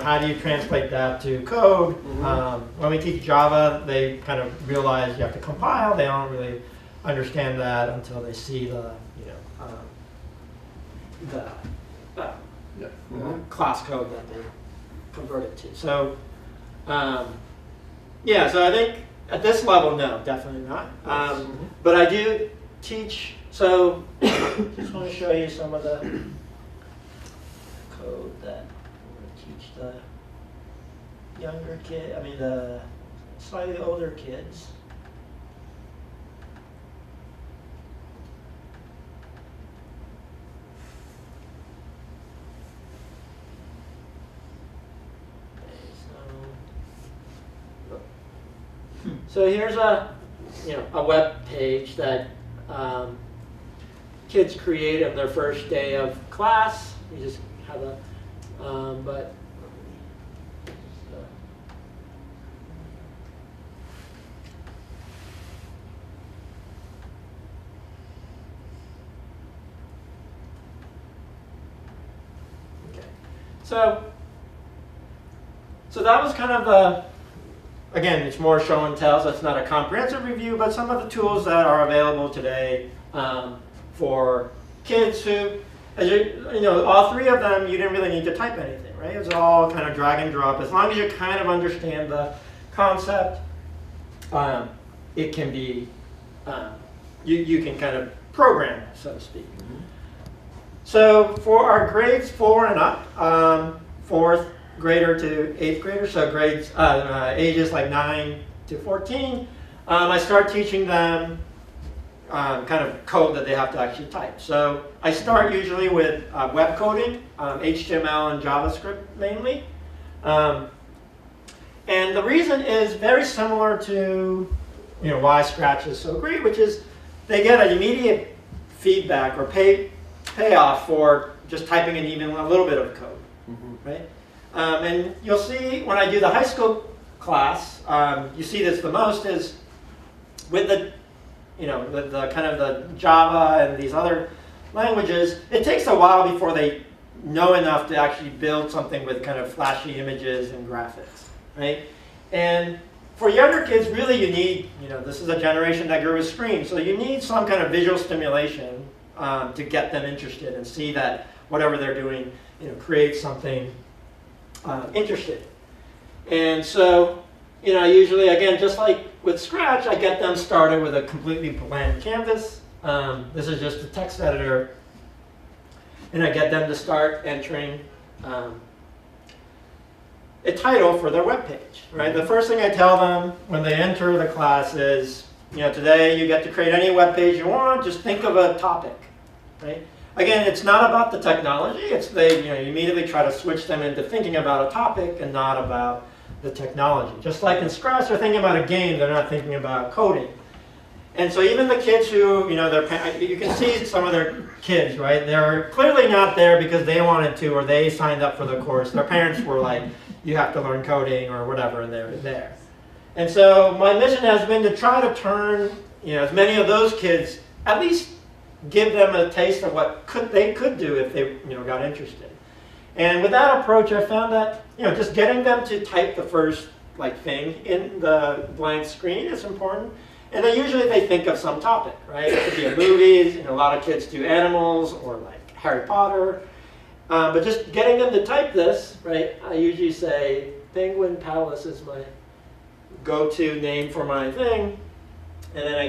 How do you translate that to code? When we teach Java, they kind of realize you have to compile. They don't really understand that until they see the class code that they convert it to. So, yeah, so I think at this level, no, definitely not. But I do teach, so just want to show you some of the code that I'm going to teach the younger the slightly older kids. So here's a web page that kids create on their first day of class. You just have a so that was kind of the. Again, it's more show and tell, so it's not a comprehensive review, but some of the tools that are available today for kids who, all three of them, you didn't really need to type anything, right? It was all kind of drag and drop. As long as you kind of understand the concept, it can be, you can kind of program it, so to speak. So for our grades 4 and up, fourth grader to 8th grader, so grades ages like 9 to 14, I start teaching them kind of code that they have to actually type. So I start usually with web coding, HTML and JavaScript mainly. And the reason is very similar to why Scratch is so great, which is they get an immediate feedback or payoff for just typing in even a little bit of code, right? And you'll see when I do the high school class, you see this the most is with the kind of the Java and these other languages, it takes a while before they know enough to actually build something with kind of flashy images and graphics, right? And for younger kids, really you need, this is a generation that grew with screens, so you need some kind of visual stimulation to get them interested and see that whatever they're doing, creates something interested. And so, usually, again, just like with Scratch, I get them started with a completely blank canvas. This is just a text editor. And I get them to start entering a title for their web page, right? The first thing I tell them when they enter the class is, today you get to create any web page you want, just think of a topic, right? Again, it's not about the technology. It's you immediately try to switch them into thinking about a topic and not about the technology. Just like in Scratch, they're thinking about a game. They're not thinking about coding. And so even the kids who, you can see some of their kids, right? They're clearly not there because they wanted to or they signed up for the course. Their parents were like, you have to learn coding or whatever, and they're there. And so my mission has been to try to turn, as many of those kids, at least give them a taste of what they could do if they got interested. And with that approach, I found that just getting them to type the first thing in the blank screen is important. And then usually they think of some topic, right? It could be a movie. A lot of kids do animals or like Harry Potter. But just getting them to type this, right? I usually say Penguin Palace is my go-to name for my thing. And then I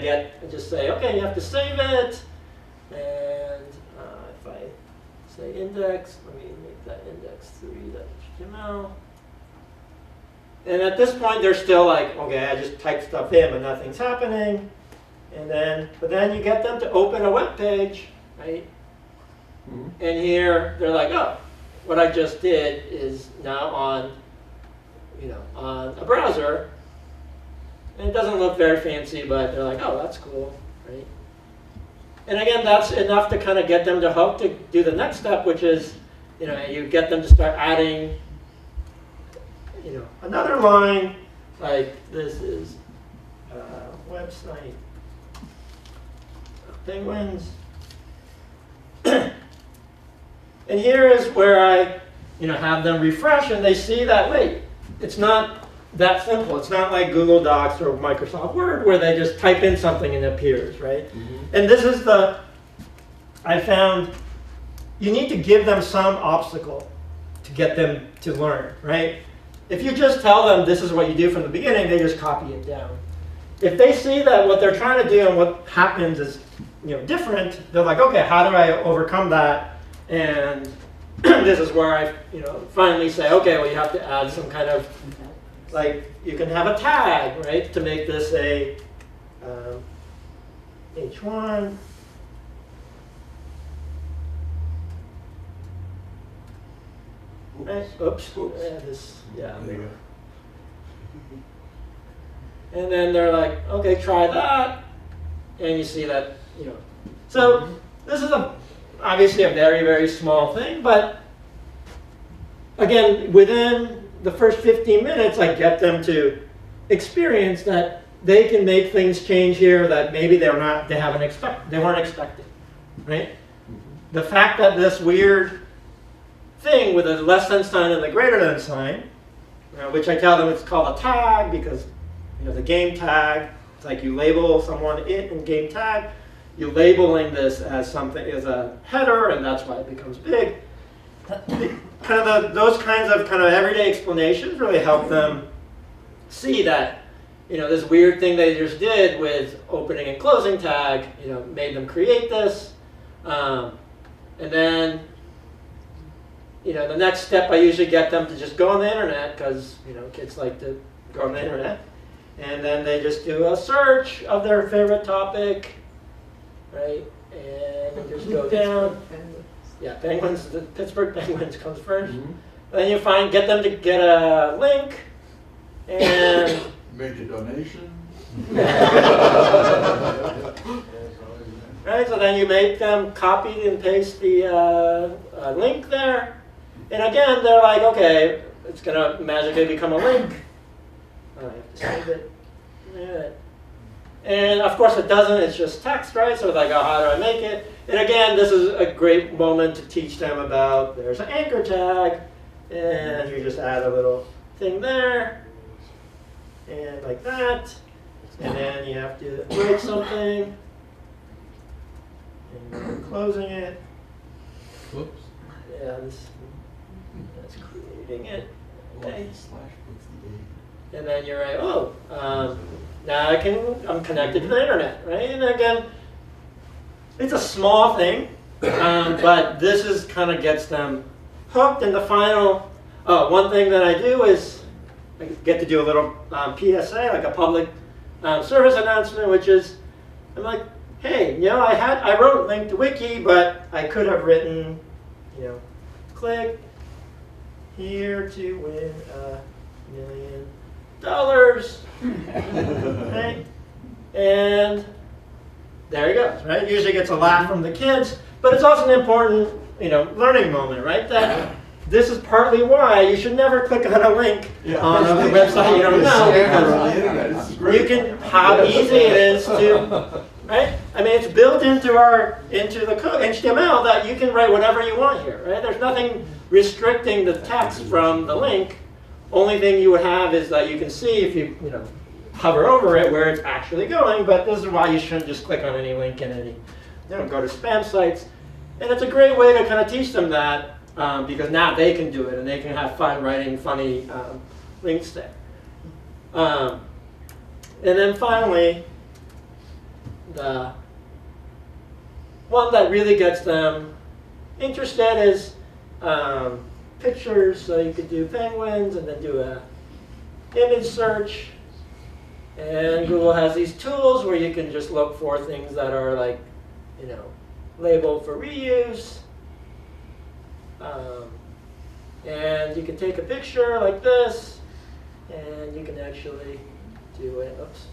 just say, okay, you have to save it. And if I say index, let me make that index3.html. And at this point, they're still like, okay, I just typed stuff in, but nothing's happening. But then you get them to open a web page, right? And here they're like, oh, what I just did is now on, on a browser. And it doesn't look very fancy, but they're like, oh, that's cool, right? And again, that's enough to kind of get them to hook to do the next step, which is, you get them to start adding, another line, like this is a website, penguins. And here is where I, have them refresh, and they see that, wait, it's not that simple. It's not like Google Docs or Microsoft Word where they just type in something and it appears, right? And this is I found, you need to give them some obstacle to get them to learn, right? If you just tell them this is what you do from the beginning, they just copy it down. If they see that what they're trying to do and what happens is different, they're like, okay, how do I overcome that? And this is where I finally say, okay, well, you have to add some kind of, like, you can have a tag, right, to make this a H1. Right. Oops. Yeah. There you go. And then they're like, okay, try that. And you see that, So this is obviously a very, very small thing, but again, within the first 15 minutes, I get them to experience that they can make things change here that maybe they weren't expecting, right? The fact that this weird thing with a less than sign and the greater than sign, which I tell them it's called a tag because the game tag, it's like you label someone in game tag, you're labeling this as something as a header, and that's why it becomes big. Those kinds of everyday explanations really help them see that this weird thing they just did with opening and closing tag made them create this, and then the next step I usually get them to just go on the internet because kids like to go on the internet, and then they just do a search of their favorite topic, right, and just go down. Yeah, Penguins, the Pittsburgh Penguins comes first. Then you get them to get a link, and Make a donation. Right, so then you make them copy and paste the link there, and again they're like, okay, it's gonna magically become a link. I have to save it. Yeah. And of course it doesn't, it's just text, right? So it's like, oh, how do I make it? And again, this is a great moment to teach them about, there's an anchor tag, and you just add a little thing there, and like that, and then you have to write something, and you're closing it. Whoops. Yeah, that's creating it. Okay. And then you're right, now I'm connected to the internet, right? And again, it's a small thing, but this is gets them hooked. And the final, one thing that I do is I get to do a little PSA, like a public service announcement, which is, I'm like, hey, I wrote link to wiki, but I could have written, click here to win $1 million, right? And there he goes, right? It usually gets a laugh from the kids, but it's also an important, learning moment, right? That this is partly why you should never click on a link on a website you don't know, because you can, how easy it is to, right? I mean, it's built into the code, HTML, that you can write whatever you want here, right? There's nothing restricting the text from the link. Only thing you would have is that you can see if you, hover over it where it's actually going, but this is why you shouldn't just click on any link in any, go to spam sites. And it's a great way to teach them that, because now they can do it and they can have fun writing funny links there. And then finally, the one that really gets them interested is pictures. So you could do penguins and then do a image search. And Google has these tools where you can just look for things that are like, you know, labeled for reuse. And you can take a picture like this, and you can actually do it. Oops.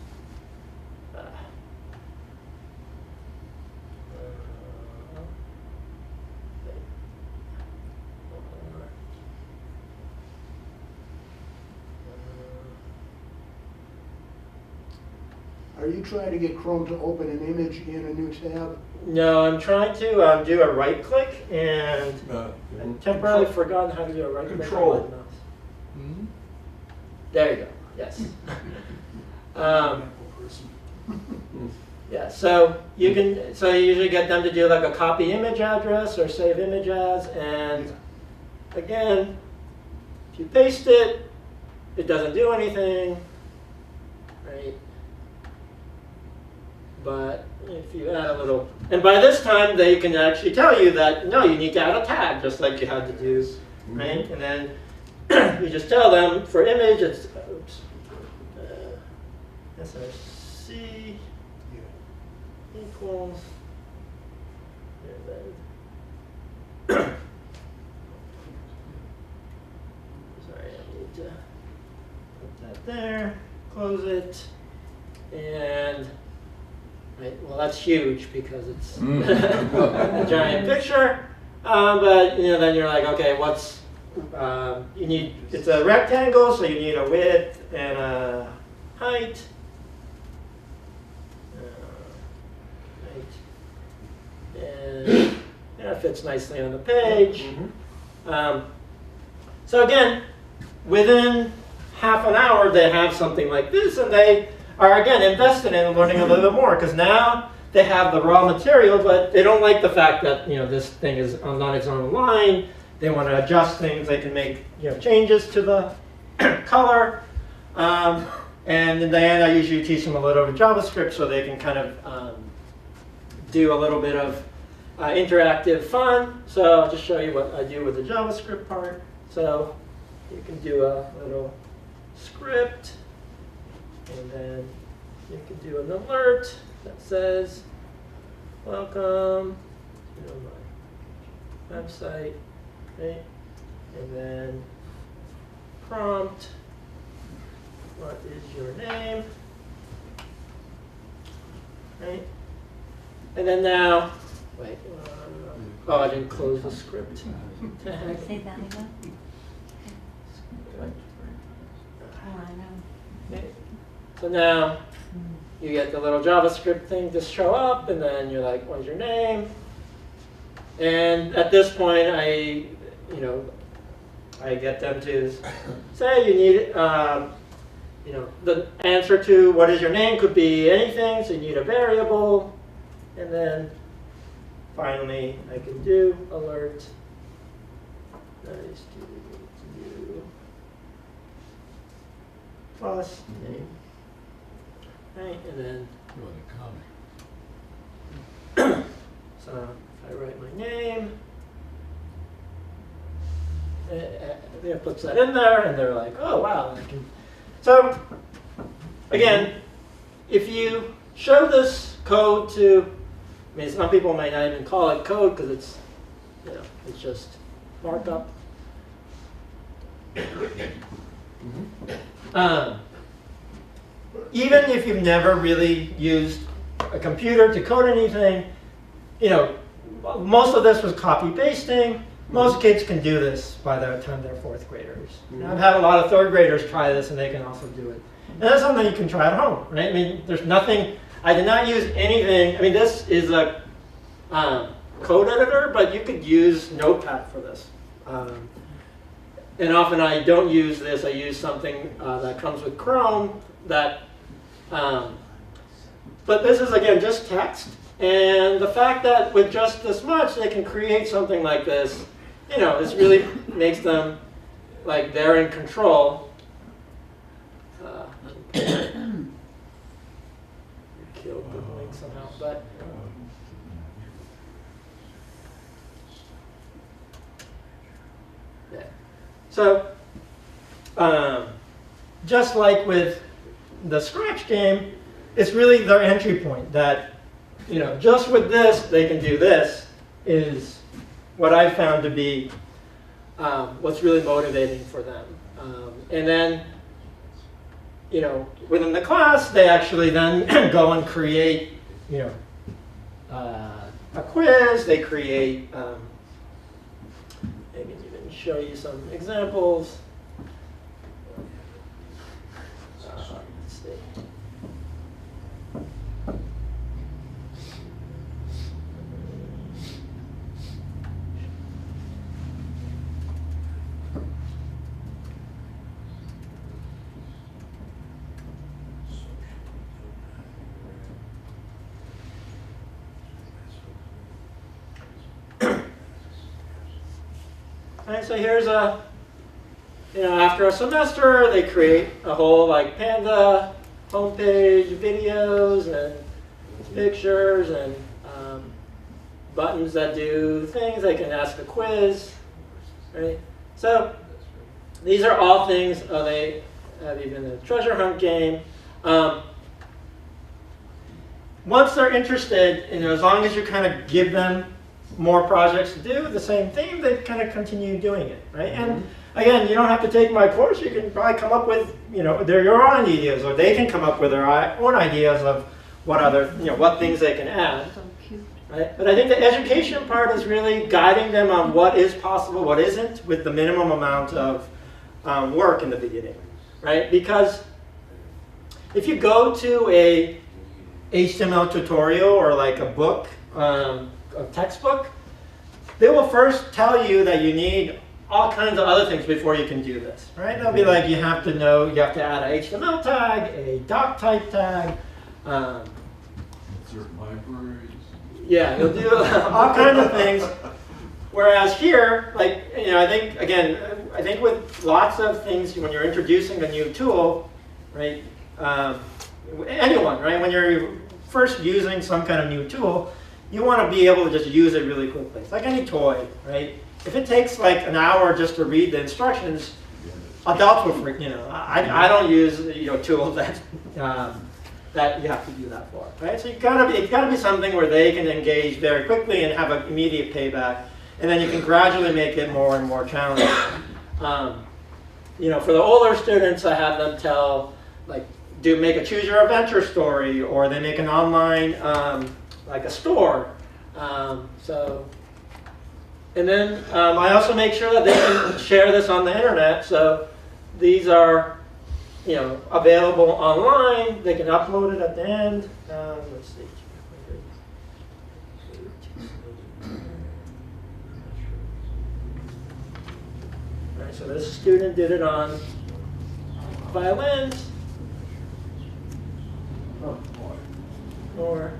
Are you trying to get Chrome to open an image in a new tab? No, I'm trying to do a right click, and I temporarily forgotten how to do a right click Control. on my mouse. There you go. Yes. Yeah. So you can. So you usually get them to do like a copy image address or save image as, and again, if you paste it, it doesn't do anything, right? But if you add a little, and by this time they can actually tell you that no, you need to add a tag just like you had to do, right? And then you just tell them for image it's oops, src equals, and then sorry, I need to put that there, close it, and. Right. Well, that's huge because it's a giant picture. But you know, then you're like, okay, what's you need? It's a rectangle, so you need a width and a height. And it fits nicely on the page. So again, within half an hour, they have something like this, and they are again invested in learning a little bit more because now they have the raw material, but they don't like the fact that this thing is on its own line. They want to adjust things. They can make changes to the color, and in the end, I usually teach them a little bit of JavaScript so they can kind of do a little bit of interactive fun. So I'll just show you what I do with the JavaScript part. So you can do a little script. And then you can do an alert that says, welcome to my website, right? And then prompt, what is your name, right? And then now, wait, oh, I didn't close the script. Say that again? Oh, I know. Okay. So now you get the little JavaScript thing to show up, and then you're like, what's your name? And at this point, I get them to say you need, the answer to what is your name could be anything, so you need a variable, and then finally I can do alert. Nice to you. Plus name. Right, and then so if I write my name, it puts that in there, and they're like, oh wow. So again, if you show this code to, I mean, some people might not even call it code because it's, it's just markup. Even if you've never really used a computer to code anything, most of this was copy pasting. Most kids can do this by the time they're fourth graders. I've had a lot of third graders try this, and they can also do it. And that's something you can try at home, right? I mean, there's nothing. I did not use anything. I mean, this is a code editor, but you could use Notepad for this. And often I don't use this. I use something that comes with Chrome. But this is, again, just text. And the fact that with just this much, they can create something like this, this really makes them like they're in control. Killed the link somehow, but. Yeah. So, just like with the Scratch game, it's really their entry point that, just with this, they can do this, is what I found to be what's really motivating for them. And then, within the class, they actually then go and create, a quiz. They create, maybe even show you some examples. Let's see. Alright, so here's after a semester, they create a whole Panda homepage, videos, and pictures, and buttons that do things. They can ask a quiz, right? So these are all things. They have even a treasure hunt game. Once they're interested, as long as you kind of give them more projects to do the same theme, they kind of continue doing it, right? And again, you don't have to take my course. You can probably come up with, your own ideas, or they can come up with their own ideas of what other, what things they can add, right? But I think the education part is really guiding them on what is possible, what isn't, with the minimum amount of work in the beginning, right? Because if you go to a HTML tutorial or a book, a textbook, they will first tell you that you need all kinds of other things before you can do this, right? They'll be like, you have to add a HTML tag, a doc type tag. Certain libraries. Yeah, you'll do all kinds of things. Whereas here, I think with lots of things, when you're introducing a new tool, right? Anyone, right? When you're first using some kind of new tool, you want to be able to just use it really quickly. It's like any toy, right? If it takes an hour just to read the instructions, adults will freak. I don't use tools that that you have to do that for, right? So it's gotta be something where they can engage very quickly and have an immediate payback, and then you can gradually make it more and more challenging. For the older students, I have them make a choose your adventure story, or they make an online a store. And then I also make sure that they can share this on the internet. So these are, available online. They can upload it at the end. Let's see. All right, so this student did it on violins. Or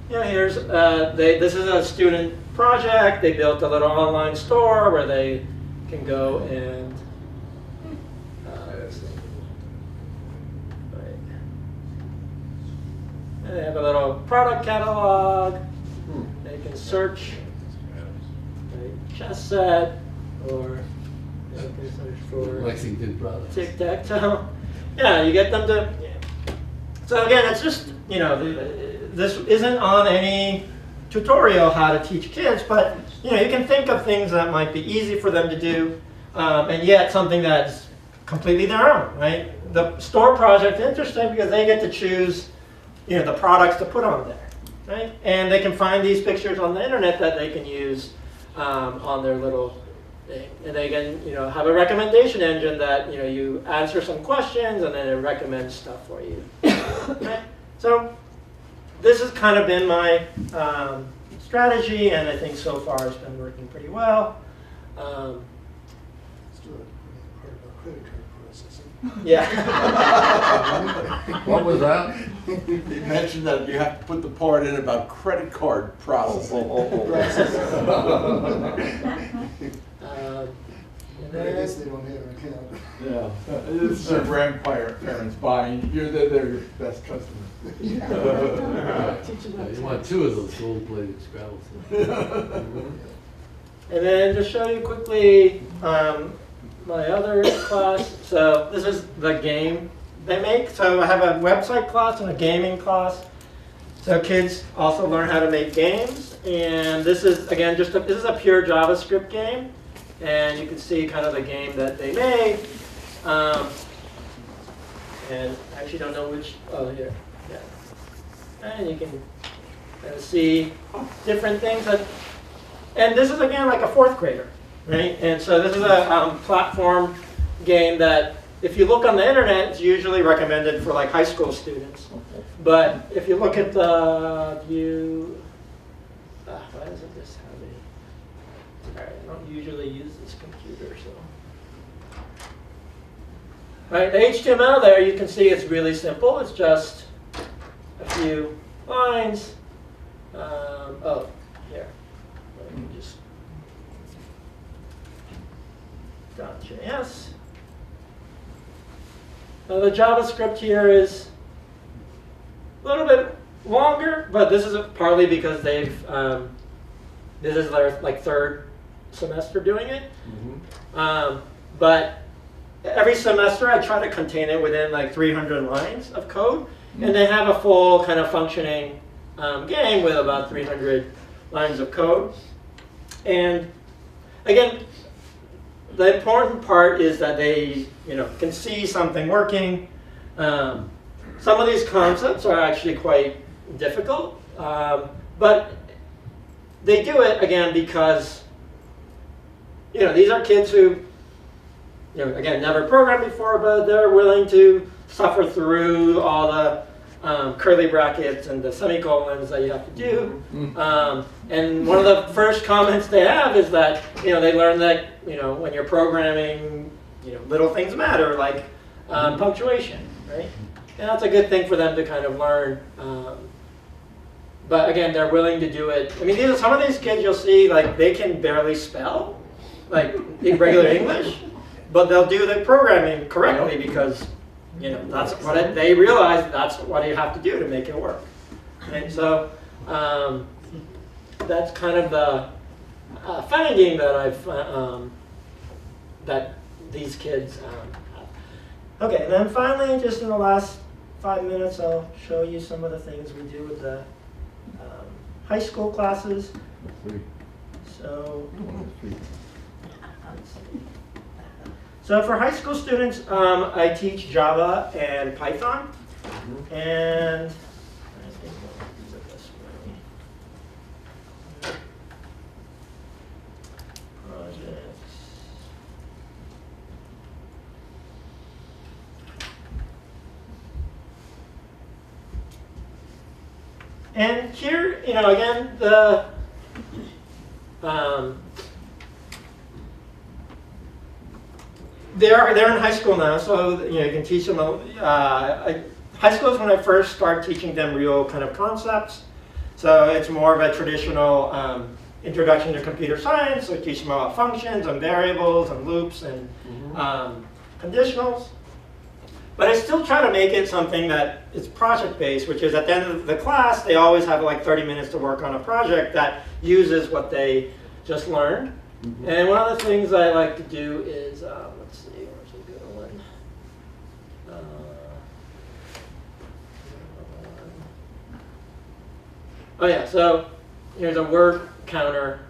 here's this is a student project. They built a little online store where they can go and let's see. Right. And they have a little product catalog. They can search chess set, or they can search for Lexington products. tic-tac-toe. Yeah, you get them to. So again, it's just, this isn't on any tutorial how to teach kids, but you can think of things that might be easy for them to do, and yet something that's completely their own, right? The store project is interesting because they get to choose, the products to put on there, right? And they can find these pictures on the internet that they can use on their little thing. And they can, have a recommendation engine that, you answer some questions and then it recommends stuff for you. Okay? So this has kind of been my strategy, and I think so far it's been working pretty well. Let's do it. Part of our credit card processing. Yeah. What was that? He mentioned that you have to put the part in about credit card processing. I guess they don't have an account. Yeah, this is our grandparents buying. They're your best customer. Yeah. You want two of those gold-plated Scrabbles. And then to show you quickly, my other class. So this is the game they make. So I have a website class and a gaming class. So kids also learn how to make games. And this is, again, this is a pure JavaScript game. And you can see kind of the game that they made. And I actually don't know which, oh, here. Yeah. And you can kind of see different things. And this is, again, like a fourth grader, right? And so this is a platform game that, if you look on the internet, it's usually recommended for like high school students. But if you look at the view, why isn't this how they? All right, I don't usually use this computer, so. Right, the HTML there, you can see it's really simple. It's just a few lines. Oh, here. Let me just. Gotcha. Yes. Now the JavaScript here is a little bit longer, but this is partly because they've this is their like third semester doing it. But every semester I try to contain it within like 300 lines of code, and they have a full kind of functioning game with about 300 lines of code. And again, the important part is that they, can see something working. Some of these concepts are actually quite difficult, but they do it again because, these are kids who, again, never programmed before, but they're willing to suffer through all the curly brackets and the semicolons that you have to do. And one of the first comments they have is that, they learn that, when you're programming, little things matter, like punctuation, right? And that's a good thing for them to kind of learn. But again, they're willing to do it. I mean, some of these kids you'll see, like, they can barely spell, like in regular English, but they'll do the programming correctly because, that's what they realize that's what you have to do to make it work. And so that's kind of the finding that I've that these kids have. Okay, and then finally, just in the last 5 minutes, I'll show you some of the things we do with the high school classes. So, let's see. So for high school students, I teach Java and Python, and I think we'll do it this way. Projects. And here, again, they're in high school now, so you can teach them. High school is when I first start teaching them real kind of concepts. So it's more of a traditional introduction to computer science. So I teach them about functions and variables and loops and conditionals. But I still try to make it something that is project-based, which is at the end of the class, they always have like 30 minutes to work on a project that uses what they just learned. And one of the things I like to do is, let's see, where's a good one? Oh yeah, so here's a word counter.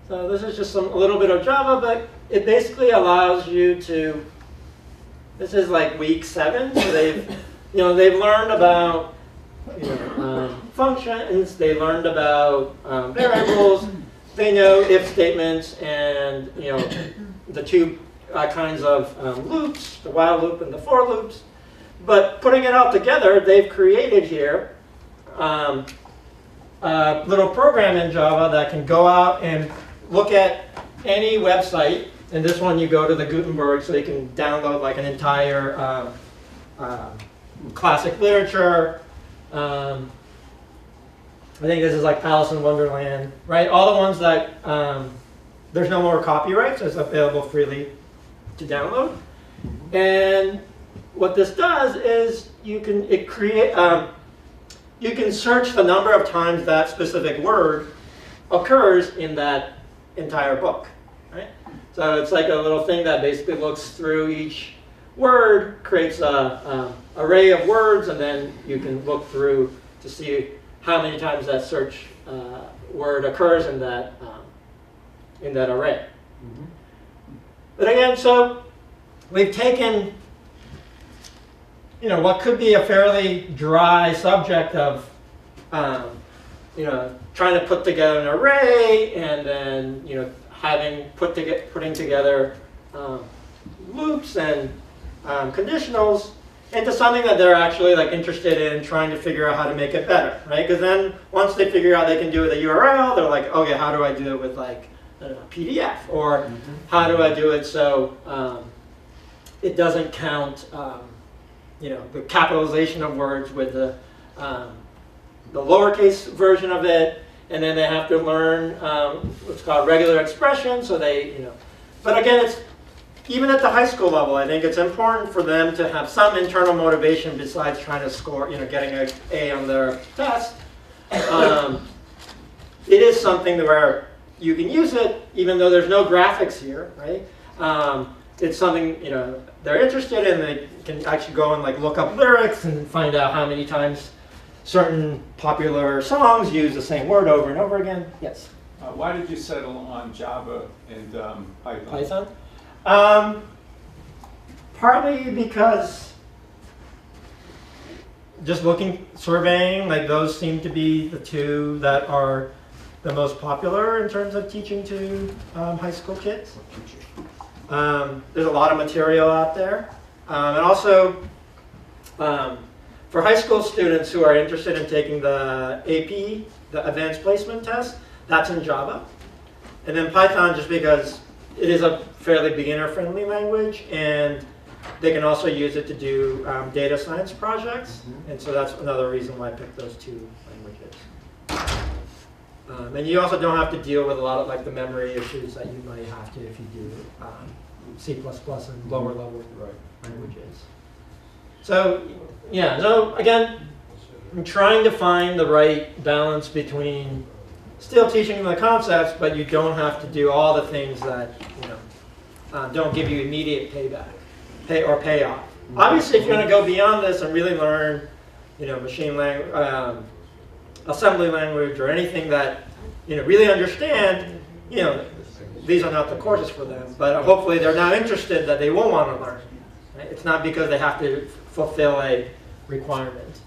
So this is just a little bit of Java, but it basically allows you to, this is like week 7, so they've learned about functions, they learned about variables, they know if statements and the two kinds of loops, the while loop and the for loops. But putting it all together, they've created here a little program in Java that can go out and look at any website. And this one you go to the Gutenberg, so you can download like an entire classic literature. I think this is like Alice in Wonderland, right? All the ones that there's no more copyright, so it's available freely to download. And what this does is you can search the number of times that specific word occurs in that entire book, right? So it's like a little thing that basically looks through each word, creates a array of words, and then you can look through to see how many times that search word occurs in that array. Mhm. But again, so we've taken, you know, what could be a fairly dry subject of, you know, trying to put together an array, and then, you know, putting together loops and conditionals into something that they're actually like interested in trying to figure out how to make it better, right? Because then once they figure out they can do it with a URL, they're like, okay, how do I do it with like a PDF? Or how do I do it so it doesn't count, you know, the capitalization of words with the lowercase version of it, and then they have to learn what's called regular expression. So they, you know, but again, it's even at the high school level, I think it's important for them to have some internal motivation besides trying to score, you know, getting an A on their test. It is something where you can use it, even though there's no graphics here, right? It's something, you know, they're interested in. They can actually go and like look up lyrics and find out how many times certain popular songs use the same word over and over again. Yes? Why did you settle on Java and Python? Python? Partly because just surveying, like those seem to be the two that are the most popular in terms of teaching to high school kids. There's a lot of material out there. And also, for high school students who are interested in taking the AP, the Advanced Placement Test, that's in Java. And then Python, just because it is a fairly beginner-friendly language, and they can also use it to do data science projects. And so that's another reason why I picked those two languages. And you also don't have to deal with a lot of like the memory issues that you might have to if you do C++ and lower level languages. So yeah, so again, I'm trying to find the right balance between still teaching the concepts, but you don't have to do all the things that, you know, don't give you immediate payoff. Obviously, if you're going to go beyond this and really learn, you know, machine language, assembly language, or anything that, you know, really understand, you know, these are not the courses for them. But hopefully, they're now interested that they will want to learn. Right? It's not because they have to fulfill a requirement.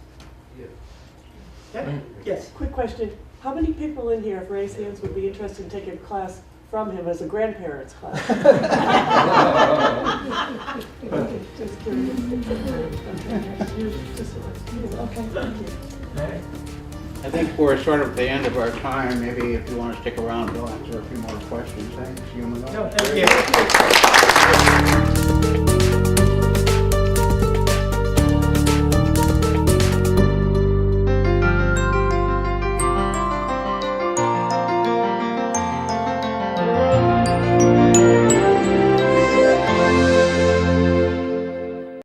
Yeah. Yes. Quick question. How many people in here, if raised hands, would be interested in taking a class from him as a grandparents class? Okay, just curious. Okay, thank you. I think we're sort of at the end of our time. Maybe if you want to stick around, we'll answer a few more questions. Thanks, Yumio. No, thank you.